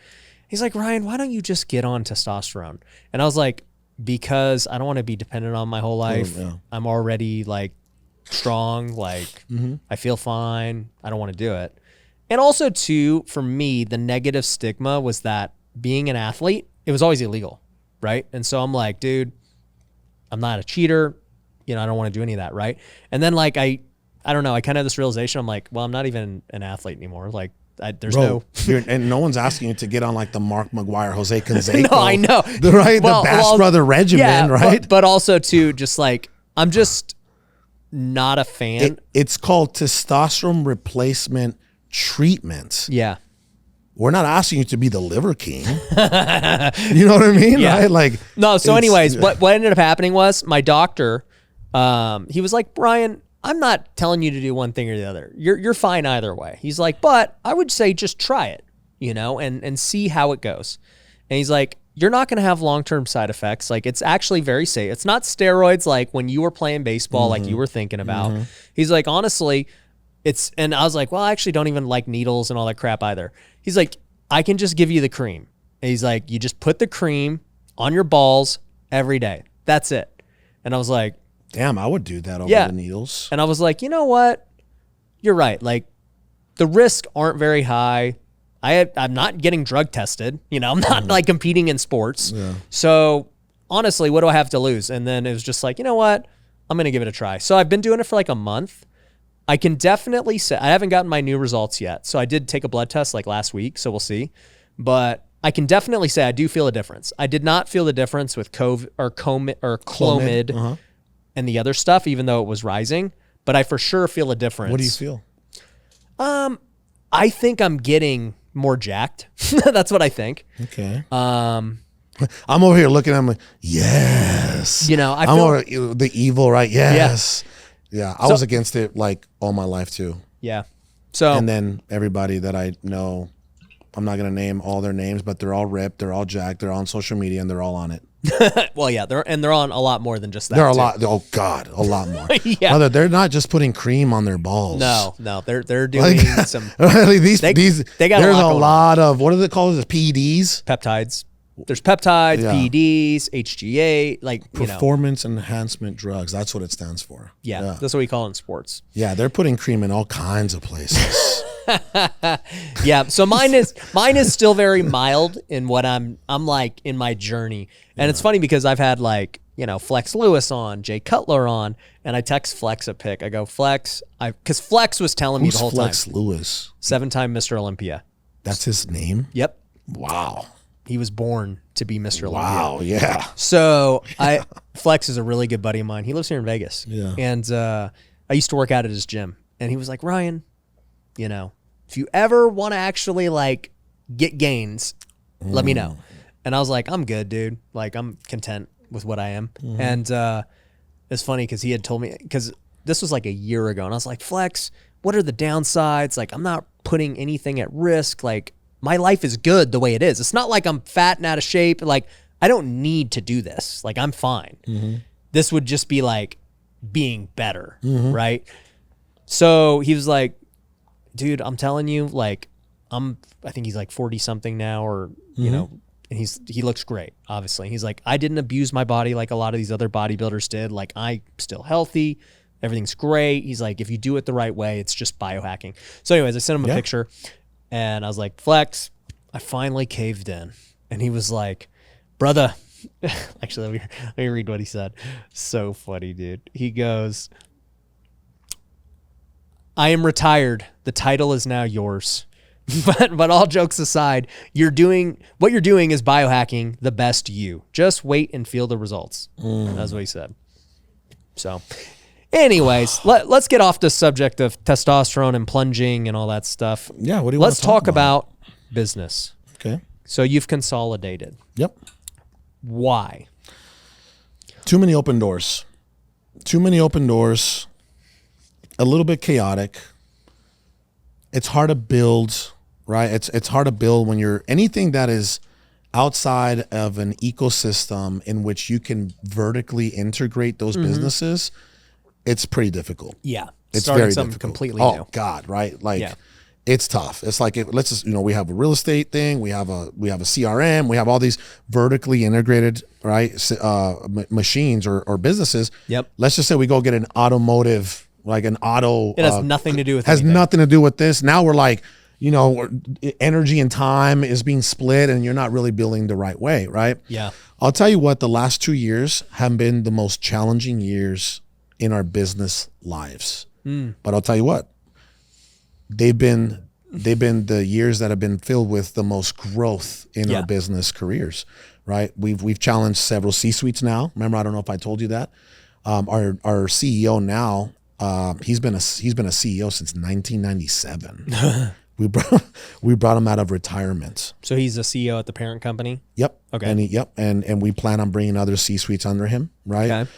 Speaker 1: He's like, Ryan, why don't you just get on testosterone? And I was like, because I don't want to be dependent on my whole life.
Speaker 2: yeah.
Speaker 1: I'm already like strong. Like I feel fine. I don't want to do it. And also too, for me, the negative stigma was that being an athlete, it was always illegal. Right. And so I'm like, dude, I'm not a cheater. I don't want to do any of that. Right. And then like, I don't know. I kind of have this realization. I'm like, well, I'm not even an athlete anymore. Like there's
Speaker 2: and no one's asking you to get on like the Mark McGuire, Jose Canseco.
Speaker 1: No, I know.
Speaker 2: The Bass Brother regimen, right?
Speaker 1: But also too, just like, I'm just not a fan.
Speaker 2: It's called testosterone replacement treatment.
Speaker 1: Yeah.
Speaker 2: We're not asking you to be the Liver King. You know what I mean?
Speaker 1: Yeah.
Speaker 2: Right? Like,
Speaker 1: no. So anyways, what ended up happening was my doctor, he was like, Brian, I'm not telling you to do one thing or the other. You're fine either way. He's like, but I would say just try it, and see how it goes. And he's like, you're not going to have long-term side effects. Like, it's actually very safe. It's not steroids like when you were playing baseball, like you were thinking about. He's like, honestly, and I was like, well, I actually don't even like needles and all that crap either. He's like, I can just give you the cream. And he's like, you just put the cream on your balls every day. That's it. And I was like,
Speaker 2: damn, I would do that over the needles.
Speaker 1: And I was like, you know what? You're right. Like, the risks aren't very high. I'm not getting drug tested. I'm not like competing in sports. Yeah. So honestly, what do I have to lose? And then it was just like, you know what? I'm going to give it a try. So I've been doing it for like a month. I can definitely say I haven't gotten my new results yet. So I did take a blood test like last week. So we'll see. But I can definitely say I do feel a difference. I did not feel the difference with Clomid and the other stuff, even though it was rising. But I for sure feel a difference.
Speaker 2: What do you feel?
Speaker 1: I think I'm getting more jacked. That's what I think.
Speaker 2: Okay. I'm over here looking at him like, yes.
Speaker 1: You know, I
Speaker 2: I'm
Speaker 1: feel
Speaker 2: over the evil, right? Yes. Yeah. I was against it like all my life too.
Speaker 1: Yeah. So
Speaker 2: and then everybody that I know, I'm not gonna name all their names, but they're all ripped, they're all jacked, they're on social media, and they're all on it.
Speaker 1: well, yeah, they're on a lot more than just that.
Speaker 2: They're a lot. Oh God, a lot more.
Speaker 1: Yeah.
Speaker 2: Brother, they're not just putting cream on their balls.
Speaker 1: No, they're doing some.
Speaker 2: these
Speaker 1: they got
Speaker 2: there's
Speaker 1: a lot
Speaker 2: of what are they called? PEDs,
Speaker 1: peptides. There's peptides, PEDs, HGA, like
Speaker 2: performance enhancement drugs. That's what it stands for.
Speaker 1: Yeah, that's what we call it in sports.
Speaker 2: Yeah, they're putting cream in all kinds of places.
Speaker 1: Yeah, so mine is still very mild in what I'm like in my journey. And it's funny because I've had like, Flex Lewis on, Jay Cutler on, and I text Flex a pic. I go, Flex, because Flex was telling me the whole
Speaker 2: Flex
Speaker 1: time.
Speaker 2: Lewis?
Speaker 1: 7-time Mr. Olympia.
Speaker 2: That's his name?
Speaker 1: Yep.
Speaker 2: Wow.
Speaker 1: He was born to be Mr. Olympia.
Speaker 2: Wow, yeah.
Speaker 1: So Flex is a really good buddy of mine. He lives here in Vegas.
Speaker 2: Yeah.
Speaker 1: And I used to work out at his gym. And he was like, Ryan, if you ever want to actually like get gains, let me know. And I was like, I'm good, dude. Like, I'm content with what I am. And it's funny because he had told me, because this was like a year ago. And I was like, Flex, what are the downsides? Like, I'm not putting anything at risk. Like, my life is good the way it is. It's not like I'm fat and out of shape. Like, I don't need to do this. Like, I'm fine. This would just be like being better, right? So he was like, dude, I'm telling you, like, I think he's like 40 something now, or, and he looks great, obviously. He's like, I didn't abuse my body like a lot of these other bodybuilders did. Like, I'm still healthy. Everything's great. He's like, if you do it the right way, it's just biohacking. So anyways, I sent him a picture. And I was like, Flex, I finally caved in. And he was like, brother, actually, let me read what he said. So funny, dude. He goes, I am retired. The title is now yours. But all jokes aside, what you're doing is biohacking the best you. Just wait and feel the results. That's what he said. So anyways, let's get off the subject of testosterone and plunging and all that stuff.
Speaker 2: Yeah, what do you
Speaker 1: Let's talk about business.
Speaker 2: Okay.
Speaker 1: So you've consolidated.
Speaker 2: Yep.
Speaker 1: Why?
Speaker 2: Too many open doors. A little bit chaotic. It's hard to build, right? It's hard to build when you're anything that is outside of an ecosystem in which you can vertically integrate those businesses. It's pretty difficult.
Speaker 1: Yeah.
Speaker 2: It's
Speaker 1: starting
Speaker 2: very
Speaker 1: something
Speaker 2: difficult.
Speaker 1: completely new.
Speaker 2: Oh God, right? Like it's tough. It's like let's just we have a real estate thing, we have a CRM, we have all these vertically integrated machines or businesses.
Speaker 1: Yep.
Speaker 2: Let's just say we go get an automotive, like an auto.
Speaker 1: It has nothing to do with
Speaker 2: has
Speaker 1: anything.
Speaker 2: nothing to do with this. Now we're like, energy and time is being split, and you're not really building the right way, right?
Speaker 1: Yeah.
Speaker 2: I'll tell you what, the last 2 years have been the most challenging years in our business lives. But I'll tell you what, they've been the years that have been filled with the most growth in our business careers, right? We've challenged several C-suites now. Remember, I don't know if I told you that. Our CEO now, he's been a CEO since 1997. We brought him out of retirement.
Speaker 1: So he's a CEO at the parent company?
Speaker 2: Yep.
Speaker 1: Okay.
Speaker 2: And we plan on bringing other C-suites under him, right? Okay.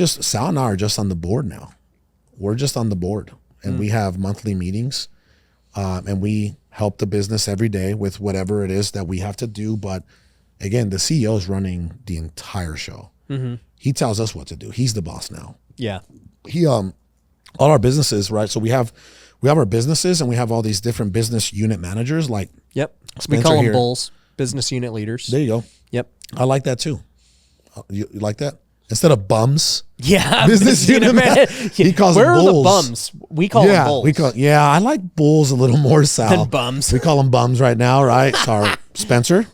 Speaker 2: Sal and I are just on the board now. We're just on the board, and we have monthly meetings, and we help the business every day with whatever it is that we have to do. But again, the CEO is running the entire show. He tells us what to do. He's the boss now.
Speaker 1: Yeah.
Speaker 2: He all our businesses, right? So we have our businesses, and we have all these different business unit managers. Like
Speaker 1: we call them bulls, business unit leaders.
Speaker 2: There you go.
Speaker 1: Yep.
Speaker 2: I like that too. You like that? Instead of bums.
Speaker 1: Yeah.
Speaker 2: Business unit manager. He calls them bulls.
Speaker 1: Where are the bums? We call them bulls.
Speaker 2: I like bulls a little more, Sal.
Speaker 1: Than bums.
Speaker 2: We call them bums right now, right? Sorry. Spencer.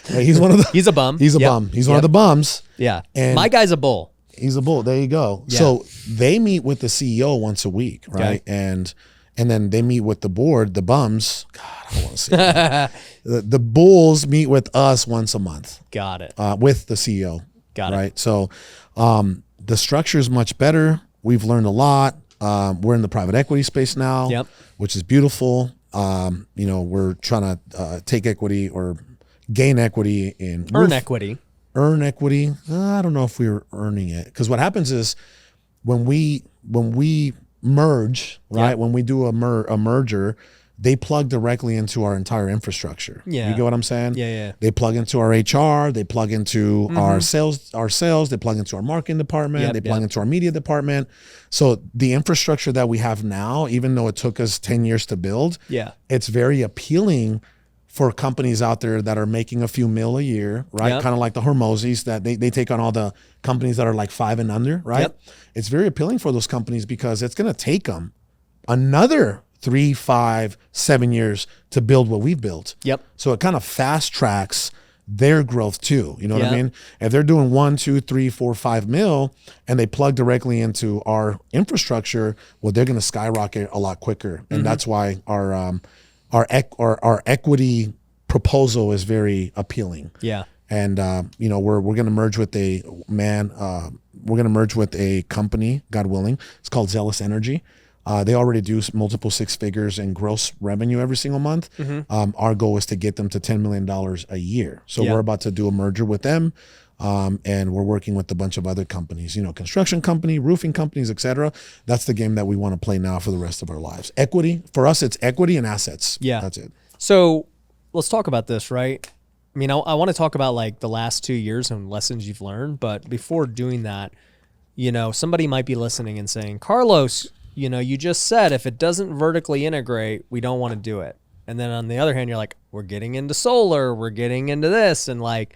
Speaker 2: He's one of the.
Speaker 1: He's a bum.
Speaker 2: He's a bum. He's one of the bums.
Speaker 1: Yeah.
Speaker 2: And
Speaker 1: my guy's a bull.
Speaker 2: He's a bull. There you go. Yeah. So they meet with the CEO once a week, right? Okay. And and then they meet with the board, the bums. God, I don't want to say that. The bulls meet with us once a month.
Speaker 1: Got it.
Speaker 2: With the CEO.
Speaker 1: Got it.
Speaker 2: Right. So the structure is much better. We've learned a lot. We're in the private equity space now, which is beautiful. We're trying to take equity or gain equity in
Speaker 1: earn equity.
Speaker 2: Earn equity. I don't know if we were earning it, because what happens is when we merge, right? When we do a merger, they plug directly into our entire infrastructure.
Speaker 1: Yeah.
Speaker 2: You get what I'm saying?
Speaker 1: Yeah.
Speaker 2: They plug into our HR, they plug into our sales, they plug into our marketing department, they plug into our media department. So the infrastructure that we have now, even though it took us 10 years to build, it's very appealing for companies out there that are making a few mil a year, right? Kind of like the Hormozis, that they take on all the companies that are like 5 and under, right? It's very appealing for those companies because it's going to take them another 3, 5, 7 years to build what we've built. So it kind of fast tracks their growth too. You know what I mean? If they're doing 1, 2, 3, 4, 5 mil and they plug directly into our infrastructure, well, they're going to skyrocket a lot quicker. And that's why our equity proposal is very appealing. And we're going to merge with a company, God willing. It's called Zealous Energy. They already do multiple 6 figures in gross revenue every single month. Our goal is to get them to $10 million a year. So we're about to do a merger with them. And we're working with a bunch of other companies, construction company, roofing companies, etc. That's the game that we want to play now for the rest of our lives. Equity, for us, it's equity and assets. That's it.
Speaker 1: So let's talk about this, right? I mean, I want to talk about like the last 2 years and lessons you've learned. But before doing that, somebody might be listening and saying, Carlos, you just said if it doesn't vertically integrate, we don't want to do it. And then on the other hand, you're like, we're getting into solar, we're getting into this. And like,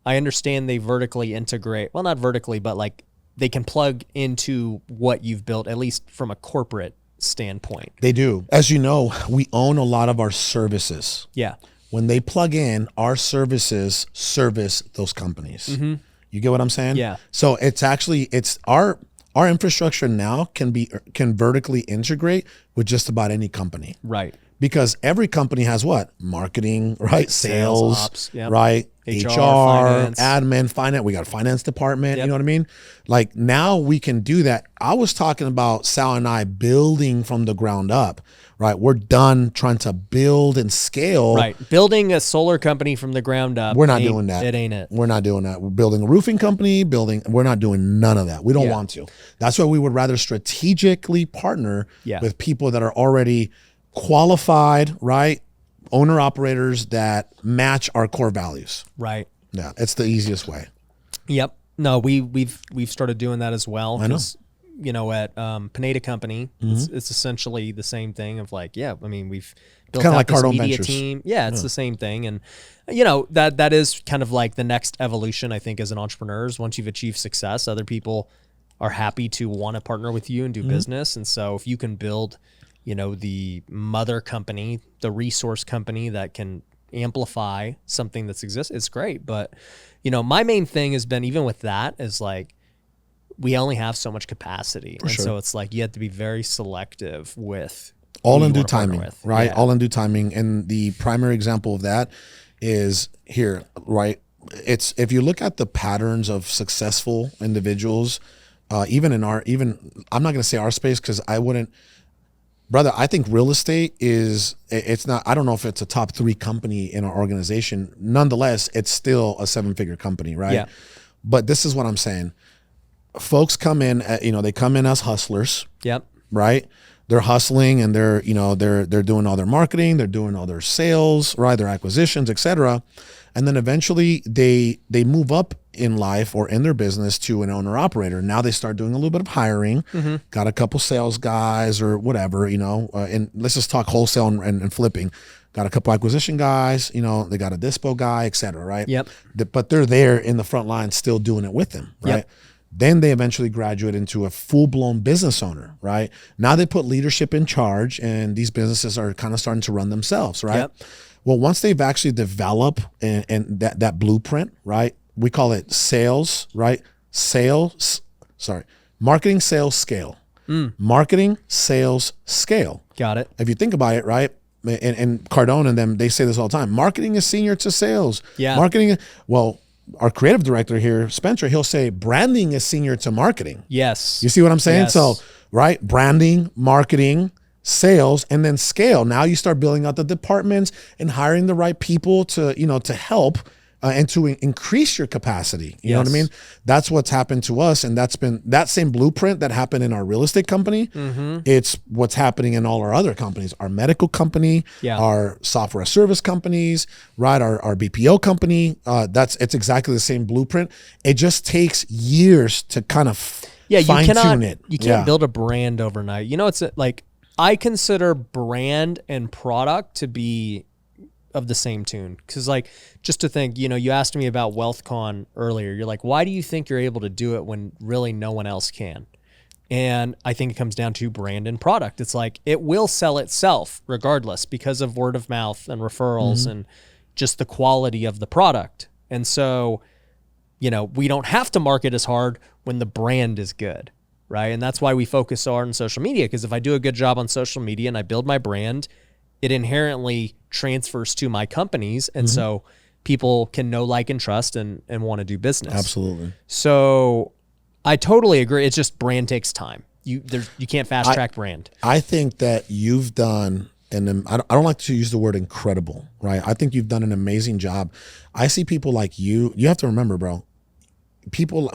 Speaker 1: I understand they vertically integrate. Well, not vertically, but like they can plug into what you've built, at least from a corporate standpoint.
Speaker 2: They do. As you know, we own a lot of our services. When they plug in, our services service those companies. You get what I'm saying? So it's our infrastructure now can vertically integrate with just about any company. Because every company has what? Marketing, right? Sales, ops, right? HR, finance. Admin, finance. We got a finance department. You know what I mean? Like now we can do that. I was talking about Sal and I building from the ground up, right? We're done trying to build and scale.
Speaker 1: Building a solar company from the ground up.
Speaker 2: We're not doing that.
Speaker 1: It ain't it.
Speaker 2: We're not doing that. We're building a roofing company, we're not doing none of that. We don't want to. That's why we would rather strategically partner with people that are already qualified, right? Owner operators that match our core values. Yeah, it's the easiest way.
Speaker 1: No, we've started doing that as well.
Speaker 2: I know.
Speaker 1: At Pineda company, it's essentially the same thing of like, I mean, we've built
Speaker 2: kind of
Speaker 1: out
Speaker 2: like
Speaker 1: this
Speaker 2: Cardone
Speaker 1: media
Speaker 2: Ventures.
Speaker 1: team. It's the same thing. And that is kind of like the next evolution, I think, as an entrepreneur. Once you've achieved success, other people are happy to want to partner with you and do business. And so if you can build the mother company, the resource company that can amplify something that's exists, it's great. But, my main thing has been, even with that, is like, we only have so much capacity. So it's like, you have to be very selective with
Speaker 2: all in due timing, right? All in due timing. And the primary example of that is here, right? It's, if you look at the patterns of successful individuals, I'm not going to say our space, because I wouldn't, brother, I think real estate it's not, I don't know if it's a top 3 company in our organization. Nonetheless, it's still a 7-figure company, right? But this is what I'm saying. Folks come in, they come in as hustlers. Right? They're hustling and they're doing all their marketing, they're doing all their sales, right? Their acquisitions, etc. And then eventually they move up in life or in their business to an owner operator. Now they start doing a little bit of hiring, got a couple sales guys or whatever, and let's just talk wholesale and flipping. Got a couple acquisition guys, they got a dispo guy, etc. Right? But they're there in the front line still doing it with them, right? Then they eventually graduate into a full-blown business owner, right? Now they put leadership in charge and these businesses are kind of starting to run themselves, right? Well, once they've actually developed and that blueprint, right? We call it sales, right? Marketing, sales, scale. Marketing, sales, scale.
Speaker 1: Got it.
Speaker 2: If you think about it, right? And Cardone and them, they say this all the time. Marketing is senior to sales.
Speaker 1: Yeah.
Speaker 2: Marketing, well, our creative director here, Spencer, he'll say branding is senior to marketing.
Speaker 1: Yes.
Speaker 2: You see what I'm saying?
Speaker 1: Yes.
Speaker 2: So, right, branding, marketing, sales, and then scale. Now you start building out the departments and hiring the right people to, to help and to increase your capacity. You know what I mean? That's what's happened to us. And that's been that same blueprint that happened in our real estate company. It's what's happening in all our other companies, our medical company, our software service companies, right? Our BPO company. It's exactly the same blueprint. It just takes years to kind of fine tune it.
Speaker 1: You can't build a brand overnight. It's like, I consider brand and product to be of the same tune. Because just to think, you asked me about WealthCon earlier. You're like, why do you think you're able to do it when really no one else can? And I think it comes down to brand and product. It's like, it will sell itself regardless because of word of mouth and referrals and just the quality of the product. And so, we don't have to market as hard when the brand is good. Right. And that's why we focus on social media. Because if I do a good job on social media and I build my brand, it inherently transfers to my companies. And so people can know, like, and trust and want to do business.
Speaker 2: Absolutely.
Speaker 1: So I totally agree. It's just brand takes time. You can't fast track brand.
Speaker 2: I think that you've done, and I don't like to use the word incredible, right? I think you've done an amazing job. I see people like you. You have to remember, bro,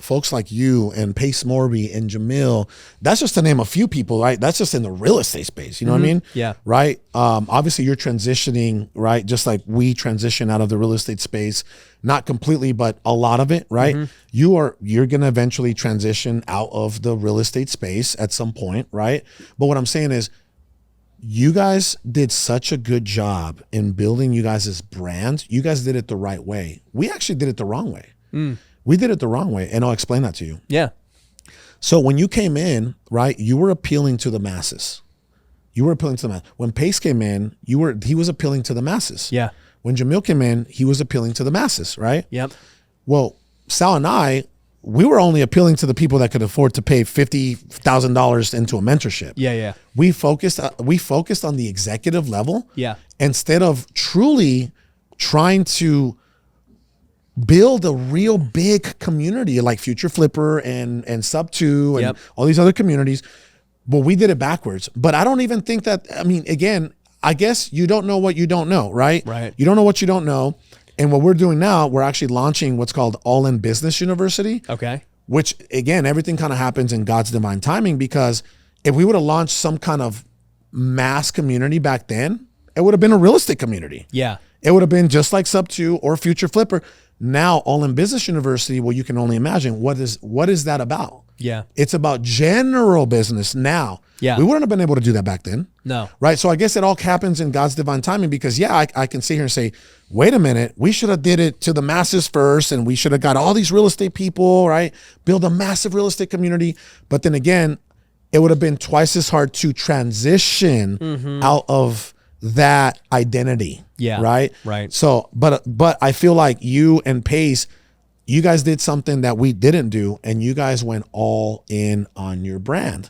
Speaker 2: folks like you and Pace Morby and Jamil, that's just to name a few people, right? That's just in the real estate space. You know what I mean?
Speaker 1: Yeah.
Speaker 2: Right. Obviously you're transitioning, right? Just like we transition out of the real estate space, not completely, but a lot of it, right? You're going to eventually transition out of the real estate space at some point, right? But what I'm saying is, you guys did such a good job in building you guys' brand. You guys did it the right way. We actually did it the wrong way. We did it the wrong way, and I'll explain that to you.
Speaker 1: Yeah.
Speaker 2: So when you came in, right, you were appealing to the masses. When Pace came in, he was appealing to the masses.
Speaker 1: Yeah.
Speaker 2: When Jamil came in, he was appealing to the masses, right?
Speaker 1: Yep.
Speaker 2: Well, Sal and I, we were only appealing to the people that could afford to pay $50,000 into a mentorship.
Speaker 1: Yeah.
Speaker 2: We focused on the executive level.
Speaker 1: Yeah.
Speaker 2: Instead of truly trying to build a real big community like Future Flipper and Sub 2 and all these other communities. Well, we did it backwards. But I don't even think that, again, I guess you don't know what you don't know, right?
Speaker 1: Right.
Speaker 2: You don't know what you don't know. And what we're doing now, we're actually launching what's called All In Business University.
Speaker 1: Okay.
Speaker 2: Which, again, everything kind of happens in God's divine timing, because if we would have launched some kind of mass community back then, it would have been a real estate community.
Speaker 1: Yeah.
Speaker 2: It would have been just like Sub 2 or Future Flipper. Now, All In Business University, well, you can only imagine what is that about?
Speaker 1: Yeah.
Speaker 2: It's about general business now.
Speaker 1: Yeah.
Speaker 2: We wouldn't have been able to do that back then.
Speaker 1: No.
Speaker 2: Right? So I guess it all happens in God's divine timing, because I can sit here and say, wait a minute, we should have did it to the masses first, and we should have got all these real estate people, right? Build a massive real estate community. But then again, it would have been twice as hard to transition out of that identity.
Speaker 1: Yeah.
Speaker 2: Right.
Speaker 1: Right.
Speaker 2: So, but I feel like you and Pace, you guys did something that we didn't do, and you guys went all in on your brand.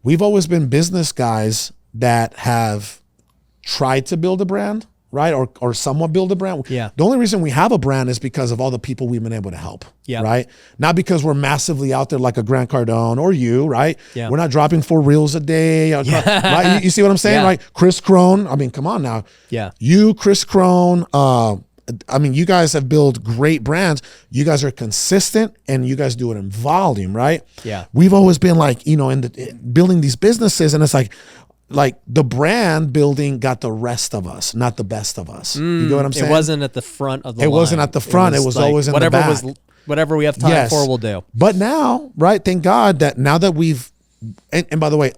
Speaker 2: We've always been business guys that have tried to build a brand, right? Or somewhat build a brand.
Speaker 1: Yeah.
Speaker 2: The only reason we have a brand is because of all the people we've been able to help.
Speaker 1: Yeah.
Speaker 2: Right. Not because we're massively out there like a Grant Cardone or you, right?
Speaker 1: Yeah.
Speaker 2: We're not dropping 4 reels a day. Right? You see what I'm saying?
Speaker 1: Yeah.
Speaker 2: Right. Chris Crone. Come on now.
Speaker 1: Yeah.
Speaker 2: You, Chris Crone, you guys have built great brands. You guys are consistent, and you guys do it in volume, right?
Speaker 1: Yeah.
Speaker 2: We've always been like, in building these businesses, and it's like the brand building got the rest of us, not the best of us. You get what I'm saying?
Speaker 1: It wasn't at the front of the line.
Speaker 2: It wasn't at the front. It was always in the back.
Speaker 1: Whatever we have time for, we'll do.
Speaker 2: But now, right, thank God that now that we've, and by the way,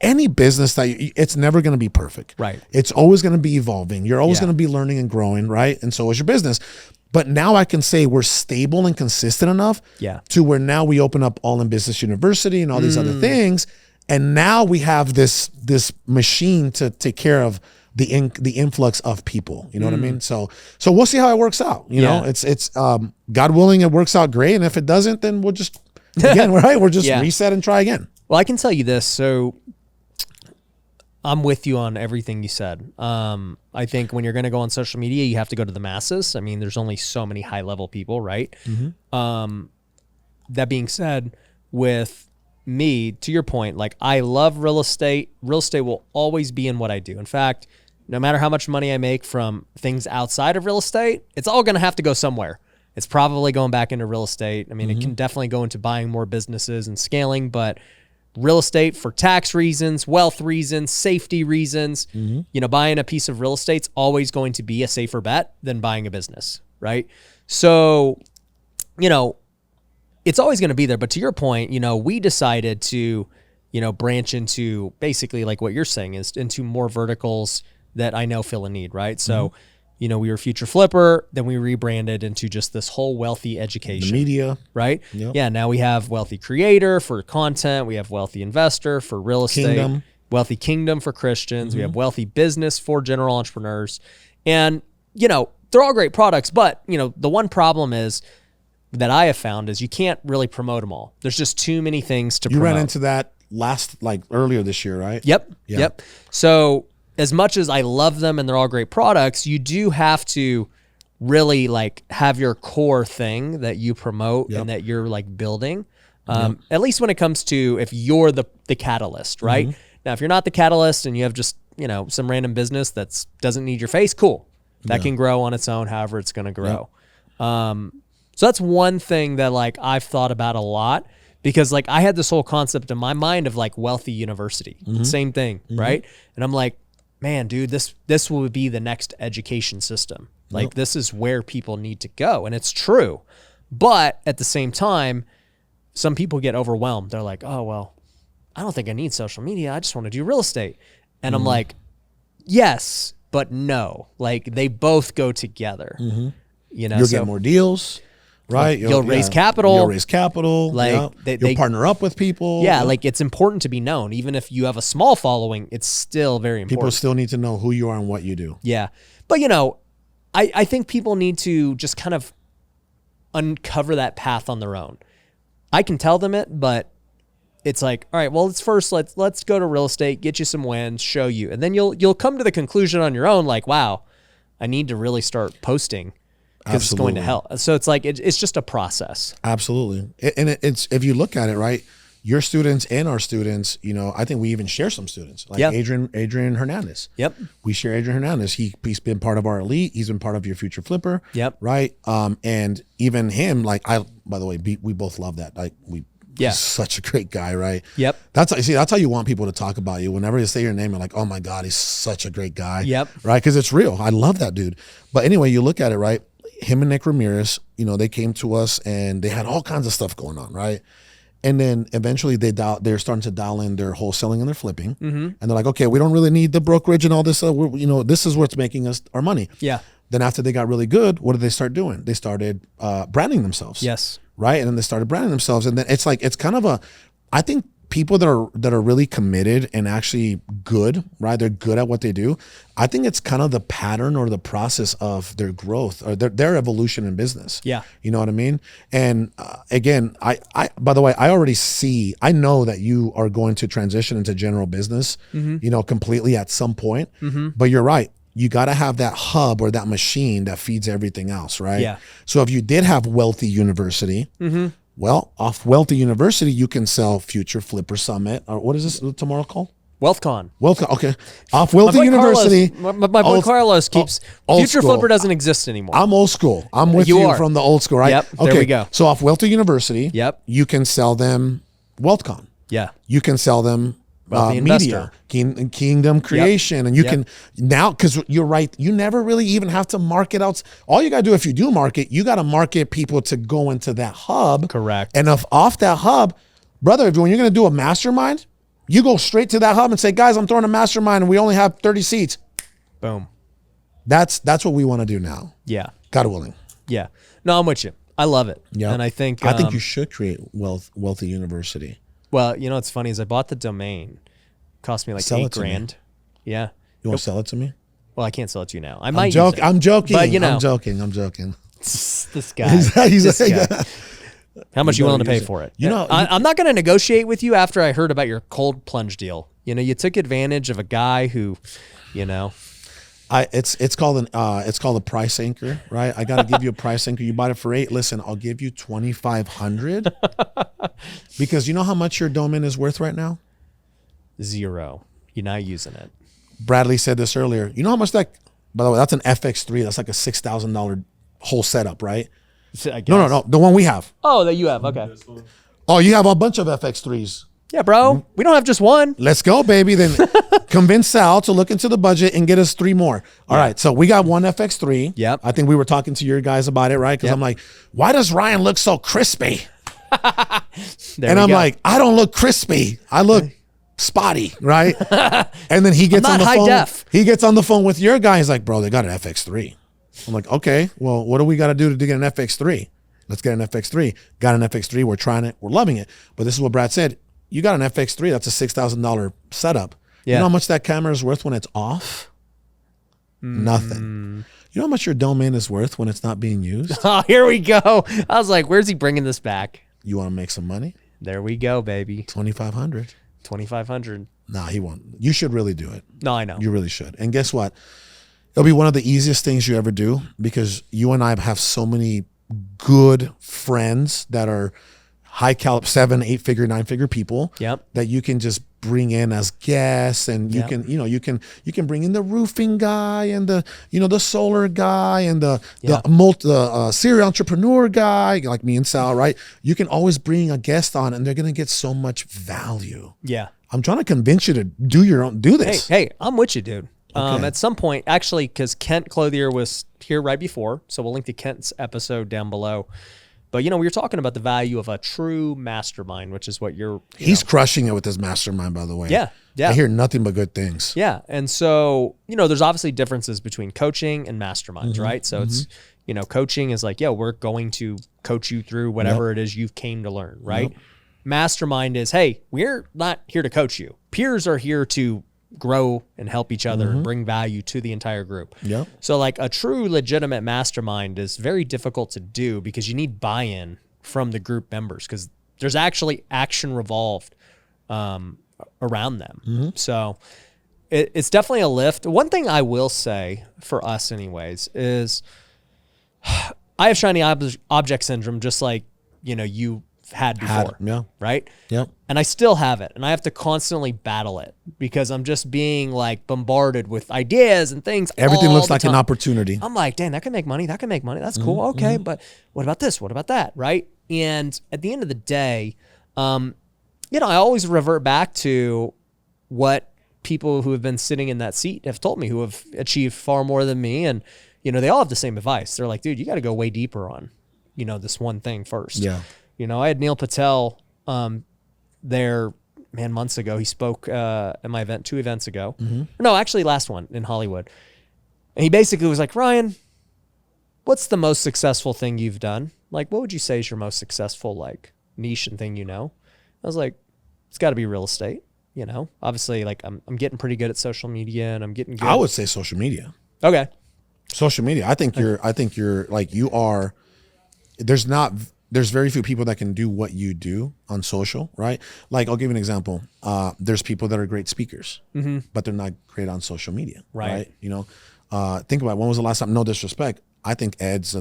Speaker 2: any business that it's never going to be perfect.
Speaker 1: Right.
Speaker 2: It's always going to be evolving. You're always going to be learning and growing, right? And so is your business. But now I can say we're stable and consistent enough to where now we open up All In Business University and all these other things. And now we have this machine to take care of the influx of people. You know what I mean? So we'll see how it works out. You know, it's God willing, it works out great. And if it doesn't, then we'll just again, right? We'll just reset and try again.
Speaker 1: Well, I can tell you this. So I'm with you on everything you said. I think when you're going to go on social media, you have to go to the masses. I mean, there's only so many high level people, right? That being said, with me, to your point, like I love real estate. Real estate will always be in what I do. In fact, no matter how much money I make from things outside of real estate, it's all going to have to go somewhere. It's probably going back into real estate. I mean, it can definitely go into buying more businesses and scaling, but real estate for tax reasons, wealth reasons, safety reasons, you know, buying a piece of real estate's always going to be a safer bet than buying a business, right? So, you know, it's always going to be there. But to your point, you know, we decided to, you know, branch into basically like what you're saying is into more verticals that I know fill a need, right? So, you know, we were Future Flipper, then we rebranded into just this whole wealthy education.
Speaker 2: The media.
Speaker 1: Right?
Speaker 2: Yep.
Speaker 1: Yeah, now we have Wealthy Creator for content. We have Wealthy Investor for real estate.
Speaker 2: Kingdom.
Speaker 1: Wealthy Kingdom for Christians. We have Wealthy Business for general entrepreneurs. And, you know, they're all great products, but, you know, the one problem is that I have found is you can't really promote them all. There's just too many things to promote.
Speaker 2: You ran into that earlier this year, right?
Speaker 1: Yep.
Speaker 2: Yeah.
Speaker 1: Yep. So as much as I love them and they're all great products, you do have to really like have your core thing that you promote and that you're like building. At least when it comes to if you're the catalyst, right? Now, if you're not the catalyst and you have just, you know, some random business that doesn't need your face, cool. That can grow on its own, however it's going to grow. So that's one thing that like I've thought about a lot because like I had this whole concept in my mind of like Wealthy University, same thing, right? And I'm like, man, dude, this will be the next education system. Like this is where people need to go. And it's true. But at the same time, some people get overwhelmed. They're like, oh, well, I don't think I need social media. I just want to do real estate. And I'm like, yes, but no. Like they both go together. You know,
Speaker 2: You'll get more deals. Right.
Speaker 1: You'll raise capital.
Speaker 2: You'll raise capital.
Speaker 1: Like
Speaker 2: you'll partner up with people.
Speaker 1: Yeah. Like it's important to be known. Even if you have a small following, it's still very important.
Speaker 2: People still need to know who you are and what you do.
Speaker 1: Yeah. But you know, I think people need to just kind of uncover that path on their own. I can tell them it, but it's like, all right, well, let's go to real estate, get you some wins, show you. And then you'll come to the conclusion on your own, like, wow, I need to really start posting. Because it's going to help. So it's like, it's just a process.
Speaker 2: Absolutely. And it's, if you look at it, right, your students and our students, you know, I think we even share some students like Adrian Hernandez.
Speaker 1: Yep.
Speaker 2: We share Adrian Hernandez. He's been part of our elite. He's been part of your Future Flipper.
Speaker 1: Yep.
Speaker 2: Right. And even him, like by the way, we both love that. Like he's such a great guy, right?
Speaker 1: Yep.
Speaker 2: That's how you want people to talk about you. Whenever you say your name, you're like, oh my God, he's such a great guy.
Speaker 1: Yep.
Speaker 2: Right. Cause it's real. I love that dude. But anyway, you look at it, right? Him and Nick Ramirez, you know, they came to us and they had all kinds of stuff going on, right? And then eventually they're starting to dial in their wholesaling and their flipping. And they're like, okay, we don't really need the brokerage and all this. You know, this is what's making us our money.
Speaker 1: Yeah.
Speaker 2: Then after they got really good, what did they start doing? They started branding themselves.
Speaker 1: Yes.
Speaker 2: Right. And then they started branding themselves. And then it's like, it's kind of I think people that are really committed and actually good, right? They're good at what they do. I think it's kind of the pattern or the process of their growth or their evolution in business.
Speaker 1: Yeah.
Speaker 2: You know what I mean? And again, I by the way, I know that you are going to transition into general business, you know, completely at some point, but you're right. You got to have that hub or that machine that feeds everything else, right?
Speaker 1: Yeah.
Speaker 2: So if you did have Wealthy University, well, off Wealthy University, you can sell Future Flipper Summit, or what is this tomorrow called?
Speaker 1: WealthCon.
Speaker 2: WealthCon, okay. Off Wealthy University.
Speaker 1: My boy Carlos keeps, Future Flipper doesn't exist anymore.
Speaker 2: I'm old school. I'm with you from the old school, right?
Speaker 1: Yep,
Speaker 2: okay.
Speaker 1: there we go.
Speaker 2: So off Wealthy University,
Speaker 1: you
Speaker 2: can sell them WealthCon.
Speaker 1: Yeah.
Speaker 2: You can sell them media, Kingdom Creation. And you can now, because you're right, you never really even have to market out. All you got to do if you do market, you got to market people to go into that hub.
Speaker 1: Correct.
Speaker 2: And off that hub, brother, when you're going to do a mastermind, you go straight to that hub and say, guys, I'm throwing a mastermind and we only have 30 seats.
Speaker 1: Boom.
Speaker 2: That's what we want to do now.
Speaker 1: Yeah.
Speaker 2: God willing.
Speaker 1: Yeah. No, I'm with you. I love it.
Speaker 2: Yeah.
Speaker 1: And I think
Speaker 2: you should create Wealthy University.
Speaker 1: Well, you know what's funny is I bought the domain. It cost me like $8,000. Yeah.
Speaker 2: You want to sell it to me?
Speaker 1: Well, I can't sell it to you now. I
Speaker 2: might.
Speaker 1: I'm joking.
Speaker 2: But you know,
Speaker 1: I'm
Speaker 2: joking.
Speaker 1: This guy. This guy. How much you willing to pay for it? I'm not going to negotiate with you after I heard about your cold plunge deal. You took advantage of a guy who,
Speaker 2: it's called a price anchor, right? I got to give you a price anchor. You bought it for $8. Listen, I'll give you $2,500 because you know how much your domain is worth right now?
Speaker 1: 0. You're not using it.
Speaker 2: Bradley said this earlier. You know how much that? By the way, that's an FX3. That's like a $6,000 whole setup, right? No. The one we have.
Speaker 1: Oh, that you have. Okay.
Speaker 2: Oh, you have a bunch of FX3s.
Speaker 1: Yeah, bro. We don't have just one.
Speaker 2: Let's go, baby. Then convince Sal to look into the budget and get us 3 more. All right. So we got one FX3.
Speaker 1: Yep.
Speaker 2: I think we were talking to your guys about it, right? Because I'm like, why does Ryan look so crispy? And I'm like, I don't look crispy. I look spotty, right? And then he gets on the phone. Def. He gets on the phone with your guy. He's like, bro, they got an FX3. I'm like, okay, well, what do we got to do to get an FX3? Let's get an FX3. Got an FX3. We're trying it. We're loving it. But this is what Brad said. You got an FX3. That's a $6,000 setup. Yeah. You know how much that camera is worth when it's off? Nothing. You know how much your domain is worth when it's not being used?
Speaker 1: Oh, here we go. I was like, where's he bringing this back?
Speaker 2: You want to make some money?
Speaker 1: There we go, baby.
Speaker 2: $2,500.
Speaker 1: $2,500.
Speaker 2: Nah, he won't. You should really do it.
Speaker 1: No, I know.
Speaker 2: You really should. And guess what? It'll be one of the easiest things you ever do because you and I have so many good friends that are high caliber 7, 8-figure, 9-figure people.
Speaker 1: Yep.
Speaker 2: That you can just bring in as guests, and you can bring in the roofing guy and the solar guy and the serial entrepreneur guy like me and Sal, right? You can always bring a guest on and they're gonna get so much value.
Speaker 1: Yeah.
Speaker 2: I'm trying to convince you to do this.
Speaker 1: Hey, I'm with you, dude. Okay. At some point, actually, because Kent Clothier was here right before, so we'll link to Kent's episode down below. But, we were talking about the value of a true mastermind, which is what
Speaker 2: He's crushing it with his mastermind, by the way.
Speaker 1: Yeah.
Speaker 2: I hear nothing but good things.
Speaker 1: Yeah. And so, there's obviously differences between coaching and masterminds, right? So it's, coaching is like, we're going to coach you through whatever it is you've came to learn, right? Yep. Mastermind is, hey, we're not here to coach you. Peers are here to grow and help each other and bring value to the entire group.
Speaker 2: Yeah.
Speaker 1: So like a true legitimate mastermind is very difficult to do because you need buy-in from the group members because there's actually action revolved around them. So it's definitely a lift. One thing I will say for us anyways is I have shiny object syndrome just like, you had before, right?
Speaker 2: Yep.
Speaker 1: And I still have it, and I have to constantly battle it because I'm just being like bombarded with ideas and things.
Speaker 2: Everything looks like an opportunity.
Speaker 1: I'm like, dang, that can make money. That can make money. That's cool. Okay, but what about this? What about that? Right? And at the end of the day, I always revert back to what people who have been sitting in that seat have told me, who have achieved far more than me, and they all have the same advice. They're like, dude, you got to go way deeper on, this one thing first.
Speaker 2: Yeah.
Speaker 1: I had Neil Patel there, months ago. He spoke at my event 2 events ago. No, actually last one in Hollywood. And he basically was like, Ryan, what's the most successful thing you've done? Like, what would you say is your most successful, like, niche and thing I was like, it's got to be real estate, Obviously, like, I'm getting pretty good at social media, and I'm getting good.
Speaker 2: I would say social media.
Speaker 1: Okay.
Speaker 2: Social media. I think you're like, you are, there's very few people that can do what you do on social, right? Like, I'll give you an example. There's people that are great speakers, but they're not great on social media, right? Think about it. When was the last time, no disrespect, I think Ed's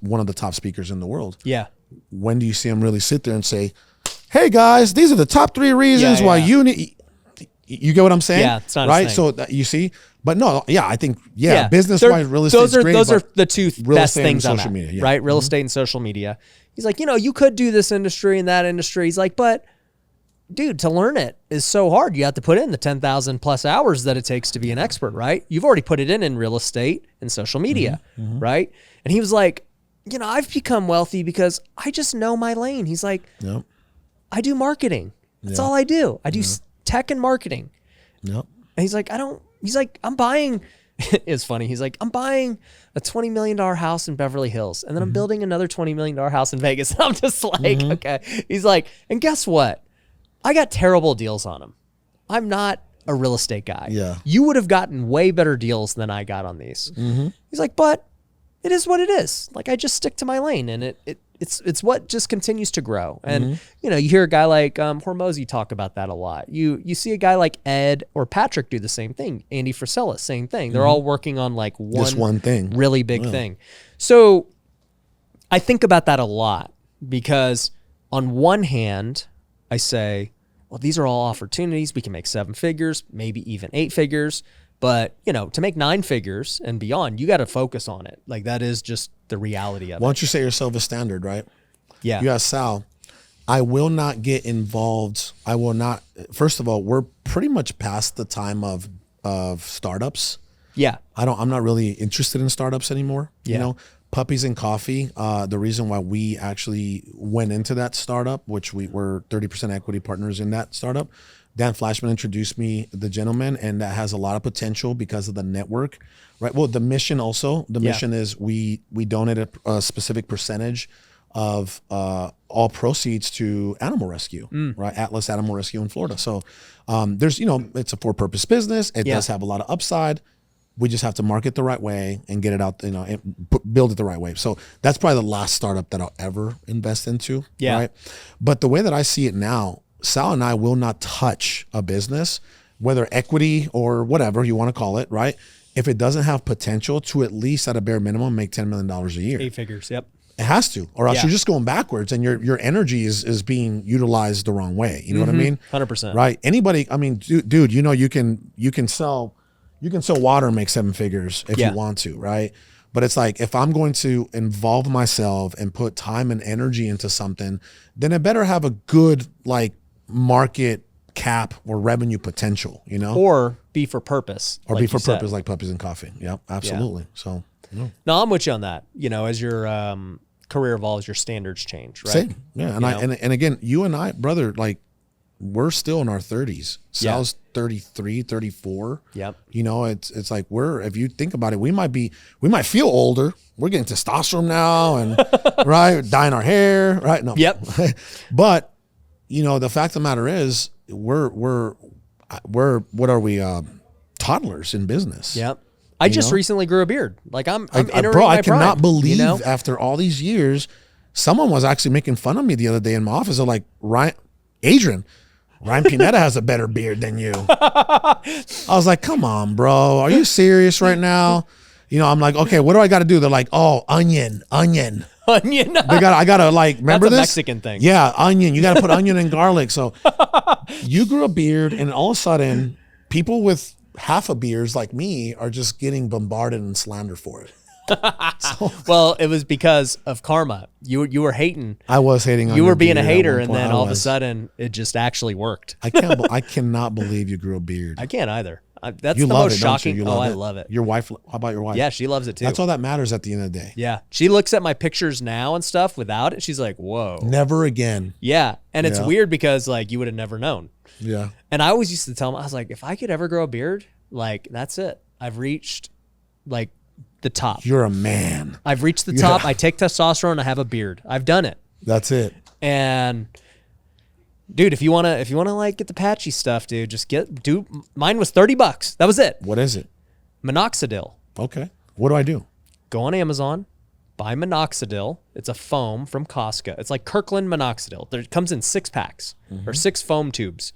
Speaker 2: one of the top speakers in the world.
Speaker 1: Yeah.
Speaker 2: When do you see him really sit there and say, hey guys, these are the top 3 reasons why you need, you get what I'm saying?
Speaker 1: Yeah, it's not
Speaker 2: right. So you see, but no, I think, business-wise, real estate is great.
Speaker 1: Those are the 2 best things on
Speaker 2: social media,
Speaker 1: right? Real estate and social media. He's like, you could do this industry and that industry. He's like, but dude, to learn it is so hard. You have to put in the 10,000 plus hours that it takes to be an expert, right? You've already put it in real estate and social media, right? And he was like, I've become wealthy because I just know my lane. He's like, I do marketing. That's all I do. I do tech and marketing.
Speaker 2: Yep.
Speaker 1: And he's like, I'm buying, it's funny. He's like, I'm buying a $20 million house in Beverly Hills, and then I'm building another $20 million house in Vegas. And I'm just like, okay. He's like, and guess what? I got terrible deals on them. I'm not a real estate guy.
Speaker 2: Yeah.
Speaker 1: You would have gotten way better deals than I got on these. He's like, but it is what it is. Like, I just stick to my lane, and it's it's what just continues to grow. And you know, you hear a guy like Hormozy talk about that a lot. You see a guy like Ed or Patrick do the same thing. Andy Frisella, same thing. They're all working on like one thing, really big thing. So I think about that a lot because on one hand, I say, well, these are all opportunities. We can make 7 figures, maybe even 8 figures. But, you know, to make 9 figures and beyond, you got to focus on it. Like, that is just the reality of it.
Speaker 2: Why don't you set yourself a standard, right?
Speaker 1: Yeah.
Speaker 2: You ask Sal, I will not get involved. I will not. First of all, we're pretty much past the time of startups.
Speaker 1: Yeah.
Speaker 2: I'm not really interested in startups anymore.
Speaker 1: Yeah.
Speaker 2: You know, Puppies and Coffee. The reason why we actually went into that startup, which we were 30% equity partners in that startup, Dan Flashman introduced me the gentleman, and that has a lot of potential because of the network, right? Well, the mission also, mission is we donate a specific percentage of all proceeds to animal rescue, right? Atlas Animal Rescue in Florida. So there's, you know, it's a for-purpose business. It does have a lot of upside. We just have to market the right way and get it out, you know, and build it the right way. So that's probably the last startup that I'll ever invest into, right? But the way that I see it now, Sal and I will not touch a business, whether equity or whatever you want to call it, right? If it doesn't have potential to at least at a bare minimum make $10 million a year.
Speaker 1: 8 figures, yep.
Speaker 2: It has to, or else you're just going backwards and your energy is being utilized the wrong way. You know what I mean?
Speaker 1: 100%.
Speaker 2: Right? Anybody, I mean, dude, you know, you can sell water and make 7 figures if you want to, right? But it's like, if I'm going to involve myself and put time and energy into something, then it better have a good like market cap or revenue potential, you know?
Speaker 1: Or be for purpose.
Speaker 2: Or be for purpose like Puppies and Coffee. Yep, absolutely. So,
Speaker 1: no, I'm with you on that. You know, as your career evolves, your standards change, right?
Speaker 2: Same. Yeah. And again, you and I, brother, like, we're still in our 30s. Sal's 33, 34.
Speaker 1: Yep.
Speaker 2: You know, it's like if you think about it, we might feel older. We're getting testosterone now and right, dyeing our hair, right? No.
Speaker 1: Yep.
Speaker 2: But you know, the fact of the matter is we're what are we, toddlers in business.
Speaker 1: Yep. I just recently grew a beard. Like I'm entering
Speaker 2: bro,
Speaker 1: my
Speaker 2: I cannot
Speaker 1: prime,
Speaker 2: believe
Speaker 1: you know?
Speaker 2: after all these years, someone was actually making fun of me the other day in my office. They're like, Ryan Pineda has a better beard than you. I was like, come on, bro. Are you serious right now? You know, I'm like, okay, what do I got to do? They're like, oh, onion.
Speaker 1: Onion.
Speaker 2: I gotta like, remember
Speaker 1: That's a
Speaker 2: this?
Speaker 1: Mexican thing.
Speaker 2: Yeah, onion. You gotta put onion and garlic. So you grew a beard, and all of a sudden, people with half a beard like me are just getting bombarded and slandered for it.
Speaker 1: Well, it was because of karma. You were hating.
Speaker 2: I was hating on
Speaker 1: you
Speaker 2: your
Speaker 1: were being a
Speaker 2: beard at
Speaker 1: hater,
Speaker 2: one
Speaker 1: and
Speaker 2: point.
Speaker 1: then all of a sudden, it just actually worked.
Speaker 2: I cannot believe you grew a beard.
Speaker 1: I can't either. That's
Speaker 2: You
Speaker 1: the
Speaker 2: love
Speaker 1: most
Speaker 2: it, don't you?
Speaker 1: shocking.
Speaker 2: You love
Speaker 1: I
Speaker 2: it.
Speaker 1: love it.
Speaker 2: Your wife, how about your wife?
Speaker 1: Yeah, she loves it too.
Speaker 2: That's all that matters at the end of the day.
Speaker 1: Yeah, she looks at my pictures now and stuff without it. She's like, "Whoa,
Speaker 2: Never again.
Speaker 1: yeah." And it's
Speaker 2: Yeah.
Speaker 1: weird because like you would have never known.
Speaker 2: Yeah.
Speaker 1: And I always used to tell them, I was like, if I could ever grow a beard, like that's it. I've reached like the top.
Speaker 2: You're a man.
Speaker 1: I've reached the top. I take testosterone. I have a beard. I've done it.
Speaker 2: That's it.
Speaker 1: And dude, if you wanna like get the patchy stuff, dude, mine was $30. That was it.
Speaker 2: What is it?
Speaker 1: Minoxidil.
Speaker 2: Okay. What do I do?
Speaker 1: Go on Amazon, buy minoxidil. It's a foam from Costco. It's like Kirkland minoxidil. It comes in 6 packs or 6 foam tubes.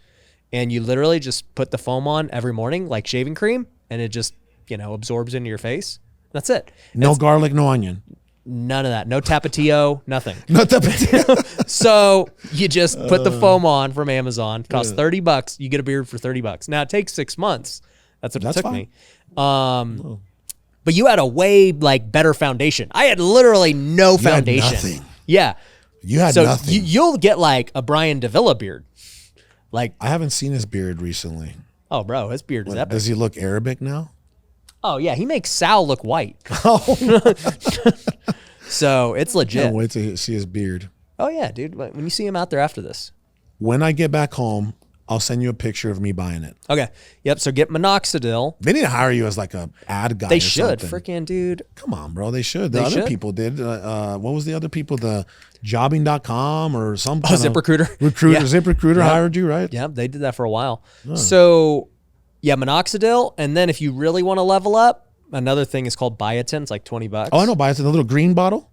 Speaker 1: And you literally just put the foam on every morning like shaving cream, and it just, absorbs into your face. That's it.
Speaker 2: No garlic, no onion.
Speaker 1: None of that. No Tapatio, nothing.
Speaker 2: No Tapatio.
Speaker 1: So you just put the foam on from Amazon. It costs $30. You get a beard for $30. Now it takes 6 months. That's what it took me. But you had a way better foundation. I had literally no foundation.
Speaker 2: Had nothing.
Speaker 1: Yeah.
Speaker 2: You had nothing.
Speaker 1: You'll get like a Brian Davila beard. Like
Speaker 2: I haven't seen his beard recently.
Speaker 1: Oh, bro, his beard is epic.
Speaker 2: Does he look Arabic now?
Speaker 1: Oh yeah, he makes Sal look white. So it's legit.
Speaker 2: Can't wait to see his beard.
Speaker 1: Oh yeah, dude. When you see him out there after this.
Speaker 2: When I get back home, I'll send you a picture of me buying it.
Speaker 1: Okay. Yep. So get minoxidil.
Speaker 2: They need to hire you as like a ad guy.
Speaker 1: They
Speaker 2: or
Speaker 1: should.
Speaker 2: something.
Speaker 1: Freaking dude.
Speaker 2: Come on, bro. They should. The other people did. What was the other people? The jobbing.com or some kind
Speaker 1: ZipRecruiter.
Speaker 2: Recruiter. ZipRecruiter hired you, right?
Speaker 1: Yep. They did that for a while. Oh. So yeah, minoxidil. And then if you really want to level up, another thing is called biotin. It's like $20.
Speaker 2: Oh, I know biotin. The little green bottle.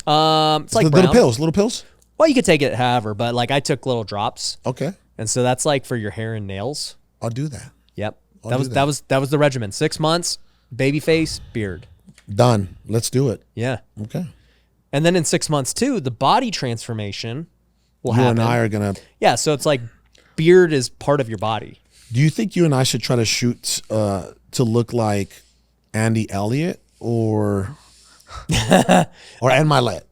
Speaker 1: It's like
Speaker 2: the
Speaker 1: brown.
Speaker 2: little pills.
Speaker 1: Well, you could take it however, but like I took little drops,
Speaker 2: Okay,
Speaker 1: and so that's like for your hair and nails.
Speaker 2: I'll do that.
Speaker 1: Yep,
Speaker 2: I'll
Speaker 1: that
Speaker 2: do
Speaker 1: was
Speaker 2: that.
Speaker 1: the regimen. 6 months, baby face, beard.
Speaker 2: Done. Let's do it.
Speaker 1: Yeah,
Speaker 2: Okay.
Speaker 1: and then in 6 months too, the body transformation will
Speaker 2: You
Speaker 1: happen.
Speaker 2: and I are gonna.
Speaker 1: Yeah, so it's like beard is part of your body.
Speaker 2: Do you think you and I should try to shoot to look like Andy Elliott or Ann Milet?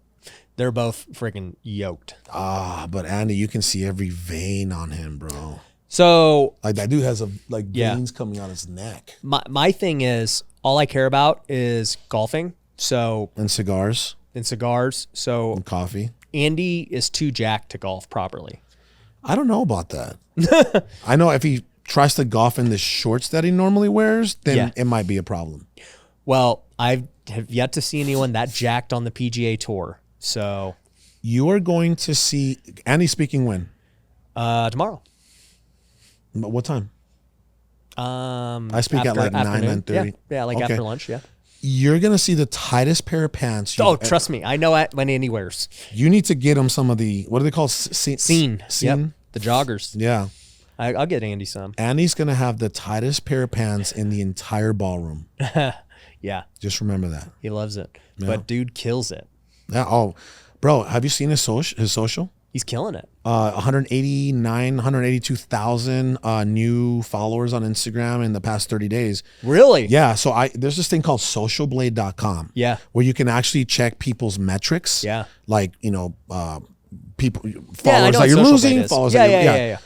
Speaker 1: They're both freaking yoked.
Speaker 2: But Andy, you can see every vein on him, bro.
Speaker 1: So
Speaker 2: Like that dude has
Speaker 1: Yeah.
Speaker 2: veins coming out his neck.
Speaker 1: my thing is all I care about is golfing. So
Speaker 2: And cigars
Speaker 1: and cigars. So
Speaker 2: and coffee.
Speaker 1: Andy is too jacked to golf properly.
Speaker 2: I don't know about that. I know if he tries to golf in the shorts that he normally wears, then
Speaker 1: Yeah.
Speaker 2: it might be a problem.
Speaker 1: Well, I have yet to see anyone that jacked on the PGA Tour. So
Speaker 2: You are going to see Andy speaking when?
Speaker 1: tomorrow.
Speaker 2: What time? I speak at
Speaker 1: After-
Speaker 2: like 9,
Speaker 1: afternoon.
Speaker 2: 9:30.
Speaker 1: Yeah, like
Speaker 2: Okay.
Speaker 1: after lunch. Yeah.
Speaker 2: You're going to see the tightest pair of pants.
Speaker 1: Oh, trust me, I know when Andy wears
Speaker 2: You need to get him some of the, what are they called?
Speaker 1: scene.
Speaker 2: Scene?
Speaker 1: Yep. The joggers.
Speaker 2: Yeah.
Speaker 1: I'll get Andy some.
Speaker 2: Andy's going to have the tightest pair of pants in the entire ballroom.
Speaker 1: Yeah,
Speaker 2: Just remember that.
Speaker 1: he loves it. But dude kills it.
Speaker 2: Yeah. Oh, bro, have you seen his social?
Speaker 1: He's killing it.
Speaker 2: 182,000 new followers on Instagram in the past 30 days.
Speaker 1: Really?
Speaker 2: Yeah. So there's this thing called socialblade.com.
Speaker 1: Yeah.
Speaker 2: Where you can actually check people's metrics.
Speaker 1: Yeah.
Speaker 2: Like, people,
Speaker 1: Yeah, I
Speaker 2: followers
Speaker 1: know
Speaker 2: that
Speaker 1: what
Speaker 2: you're
Speaker 1: Social
Speaker 2: losing,
Speaker 1: Blade is.
Speaker 2: followers
Speaker 1: Yeah,
Speaker 2: that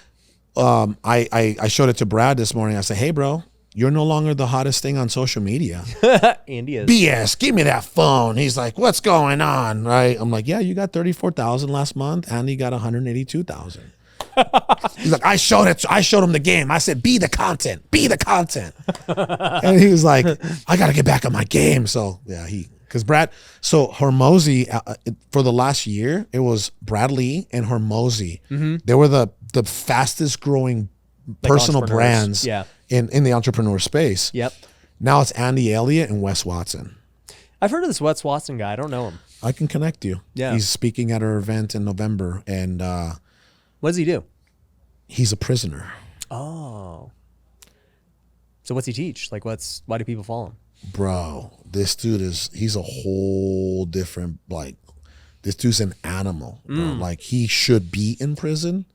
Speaker 1: yeah.
Speaker 2: I showed it to Brad this morning. I said, hey, bro, you're no longer the hottest thing on social media.
Speaker 1: Andy is.
Speaker 2: BS, give me that phone. He's like, what's going on? Right? I'm like, yeah, you got 34,000 last month. Andy got 182,000. He's like, I showed him the game. I said, be the content. And he was like, I got to get back on my game. So yeah, because Brad, so Hormozy, for the last year, it was Bradley and Hormozy.
Speaker 1: Mm-hmm.
Speaker 2: They were the fastest growing personal
Speaker 1: entrepreneurs.
Speaker 2: brands
Speaker 1: Yeah.
Speaker 2: in the entrepreneur space.
Speaker 1: Yep.
Speaker 2: Now it's Andy Elliott and Wes Watson.
Speaker 1: I've heard of this Wes Watson guy. I don't know him.
Speaker 2: I can connect you.
Speaker 1: Yeah.
Speaker 2: He's speaking at our event in November, and
Speaker 1: What does he do?
Speaker 2: he's a prisoner.
Speaker 1: Oh. So what's he teach? Like why do people follow him?
Speaker 2: Bro, this dude he's a whole different, this dude's an animal. Bro. Like, he should be in prison,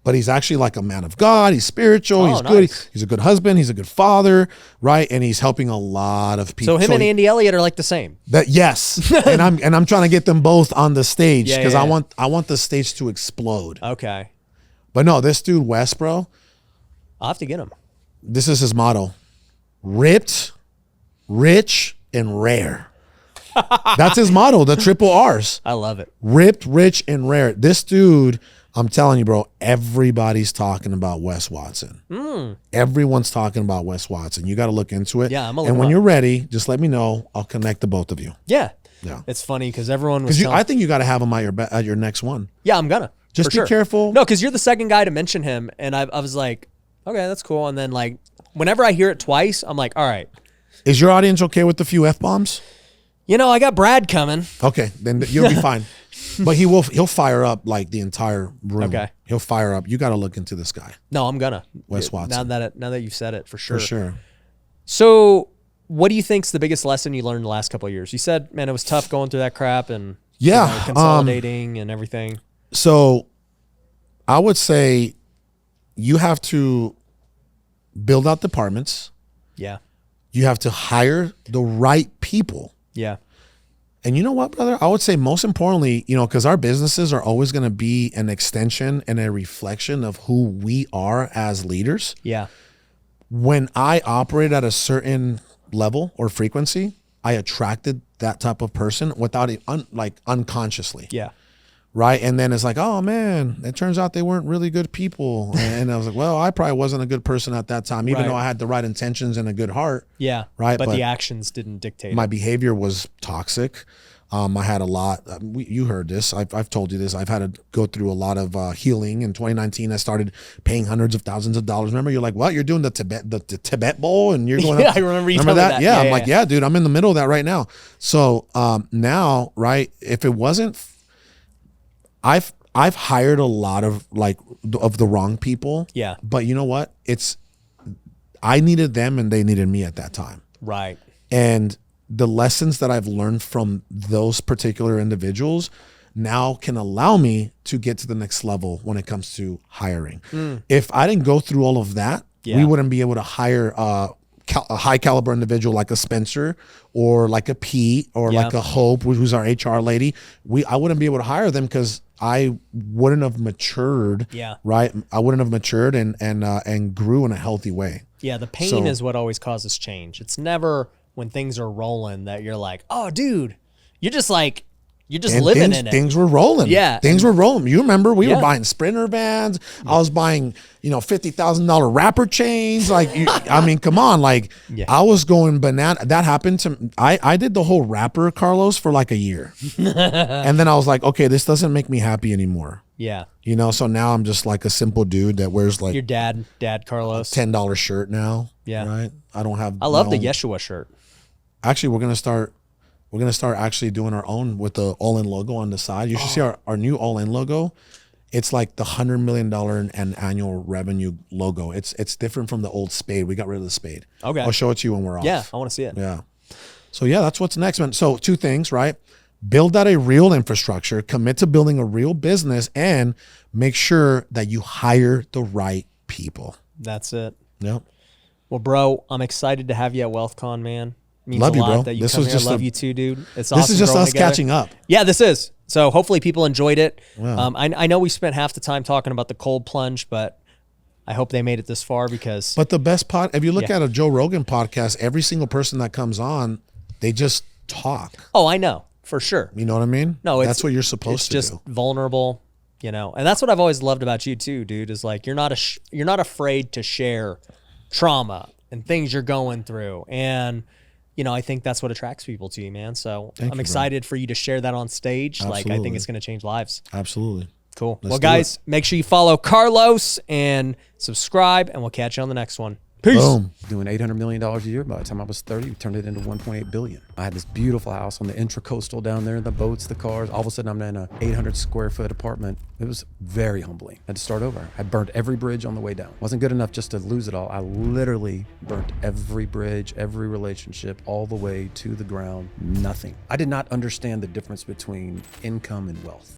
Speaker 2: but he's actually like a man of God. He's spiritual. He's good.
Speaker 1: Nice.
Speaker 2: He's a good husband. He's a good father, right? And he's helping a lot of people.
Speaker 1: So him and Andy Elliott are like the same.
Speaker 2: Yes. and I'm trying to get them both on the stage
Speaker 1: Yeah,
Speaker 2: because
Speaker 1: yeah,
Speaker 2: I want the stage to explode.
Speaker 1: Okay.
Speaker 2: But no, this dude Wes, bro,
Speaker 1: I'll have to get him.
Speaker 2: this is his motto: ripped, rich, and rare. That's his motto, the triple R's.
Speaker 1: I love it.
Speaker 2: Ripped, rich, and rare. This dude, I'm telling you, bro, everybody's talking about Wes Watson. Everyone's talking about Wes Watson. You got to look into it.
Speaker 1: Yeah, I'm gonna
Speaker 2: And
Speaker 1: look
Speaker 2: when
Speaker 1: him
Speaker 2: you're ready, just let me know. I'll connect the both of you.
Speaker 1: Yeah.
Speaker 2: Yeah.
Speaker 1: It's funny because everyone was
Speaker 2: Because
Speaker 1: telling,
Speaker 2: I think you got to have him at your next one.
Speaker 1: yeah, I'm gonna.
Speaker 2: Just
Speaker 1: for
Speaker 2: be careful.
Speaker 1: No, because you're the second guy to mention him, and I was like, okay, that's cool. And then like, whenever I hear it twice, I'm like, all right,
Speaker 2: Is your audience okay with the few F-bombs?
Speaker 1: I got Brad coming.
Speaker 2: Okay, then you'll be fine. But he'll fire up like the entire room.
Speaker 1: Okay.
Speaker 2: He'll fire up. You got to look into this guy.
Speaker 1: No, I'm gonna.
Speaker 2: Wes Watson.
Speaker 1: Now that you've said it, for sure.
Speaker 2: For sure.
Speaker 1: So, what do you think's the biggest lesson you learned the last couple of years? You said, man, it was tough going through that crap and
Speaker 2: Yeah.
Speaker 1: consolidating and everything.
Speaker 2: So I would say you have to build out departments.
Speaker 1: Yeah.
Speaker 2: You have to hire the right people.
Speaker 1: Yeah.
Speaker 2: And you know what, brother? I would say most importantly, because our businesses are always going to be an extension and a reflection of who we are as leaders.
Speaker 1: Yeah.
Speaker 2: When I operate at a certain level or frequency, I attracted that type of person without it, unconsciously.
Speaker 1: Yeah.
Speaker 2: Right. And then it's like, oh man, it turns out they weren't really good people. And I was like, well, I probably wasn't a good person at that time, even
Speaker 1: Right.
Speaker 2: though I had the right intentions and a good heart.
Speaker 1: Yeah.
Speaker 2: Right,
Speaker 1: But
Speaker 2: but
Speaker 1: the actions didn't dictate
Speaker 2: My
Speaker 1: it.
Speaker 2: behavior was toxic. I had a lot. You heard this. I've told you this. I've had to go through a lot of healing. In 2019, I started paying hundreds of thousands of dollars. Remember, you're like, what? You're doing the Tibet Bowl, and you're going.
Speaker 1: Yeah, I remember you
Speaker 2: remember
Speaker 1: telling
Speaker 2: that.
Speaker 1: me that.
Speaker 2: Yeah, I'm like, yeah, dude. I'm in the middle of that right now. So now, right? If it wasn't, I've hired a lot of the wrong people.
Speaker 1: Yeah.
Speaker 2: But you know what? I needed them, and they needed me at that time.
Speaker 1: Right.
Speaker 2: And the lessons that I've learned from those particular individuals now can allow me to get to the next level when it comes to hiring. If I didn't go through all of that, we wouldn't be able to hire a high caliber individual like a Spencer or like a Pete or like a Hope, who's our HR lady. I wouldn't be able to hire them because I wouldn't have matured.
Speaker 1: Yeah.
Speaker 2: Right. I wouldn't have matured and grew in a healthy way.
Speaker 1: Yeah. The pain is what always causes change. It's never when things are rolling that you're like, oh, dude, you're just living in it.
Speaker 2: Things were rolling.
Speaker 1: Yeah.
Speaker 2: Things were rolling. You remember we were buying Sprinter bands. I was buying, $50,000 rapper chains. I mean, come on. I was going banana. That happened to I did the whole rapper, Carlos, for like a year. And then I was like, okay, this doesn't make me happy anymore.
Speaker 1: Yeah.
Speaker 2: So now I'm just like a simple dude that wears like
Speaker 1: your dad Carlos
Speaker 2: $10 shirt now. Yeah. Right. I don't have.
Speaker 1: I love the Yeshua shirt.
Speaker 2: Actually, we're gonna start actually doing our own with the All In logo on the side. You should see our new All In logo. It's like the $100 million and annual revenue logo. It's different from the old Spade. We got rid of the Spade.
Speaker 1: Okay.
Speaker 2: I'll show it to you when we're off.
Speaker 1: Yeah, I want to see it.
Speaker 2: Yeah. So yeah, that's what's next, man. So 2 things, right? Build out a real infrastructure, commit to building a real business, and make sure that you hire the right people.
Speaker 1: That's it.
Speaker 2: Yep.
Speaker 1: Well, bro, I'm excited to have you at WealthCon, man. Means
Speaker 2: love
Speaker 1: a
Speaker 2: you,
Speaker 1: lot
Speaker 2: bro.
Speaker 1: That you
Speaker 2: this
Speaker 1: come
Speaker 2: was
Speaker 1: here.
Speaker 2: just
Speaker 1: I love you too, dude. It's
Speaker 2: this
Speaker 1: awesome.
Speaker 2: is just us
Speaker 1: together.
Speaker 2: catching up.
Speaker 1: Yeah, this is. So hopefully people enjoyed it.
Speaker 2: Wow.
Speaker 1: I know we spent half the time talking about the cold plunge, but I hope they made it this far because.
Speaker 2: But the best if you look at a Joe Rogan podcast, every single person that comes on, they just talk.
Speaker 1: Oh, I know for sure.
Speaker 2: You know what I mean?
Speaker 1: No,
Speaker 2: that's what you're supposed to do.
Speaker 1: It's just vulnerable, and that's what I've always loved about you too, dude. Is like you're not afraid to share trauma and things you're going through, and I think that's what attracts people to you, man. So I'm excited for you to share that on stage.
Speaker 2: Absolutely.
Speaker 1: Like I think it's going to change lives.
Speaker 2: Absolutely.
Speaker 1: Cool. Well, guys, make sure you follow Carlos and subscribe, and we'll catch you on the next one. Peace.
Speaker 2: Boom.
Speaker 3: Doing $800 million a year. By the time I was 30, we turned it into $1.8 billion. I had this beautiful house on the intracoastal down there, the boats, the cars. All of a sudden, I'm in an 800 square foot apartment. It was very humbling. I had to start over. I burnt every bridge on the way down. Wasn't good enough just to lose it all. I literally burnt every bridge, every relationship, all the way to the ground. Nothing. I did not understand the difference between income and wealth.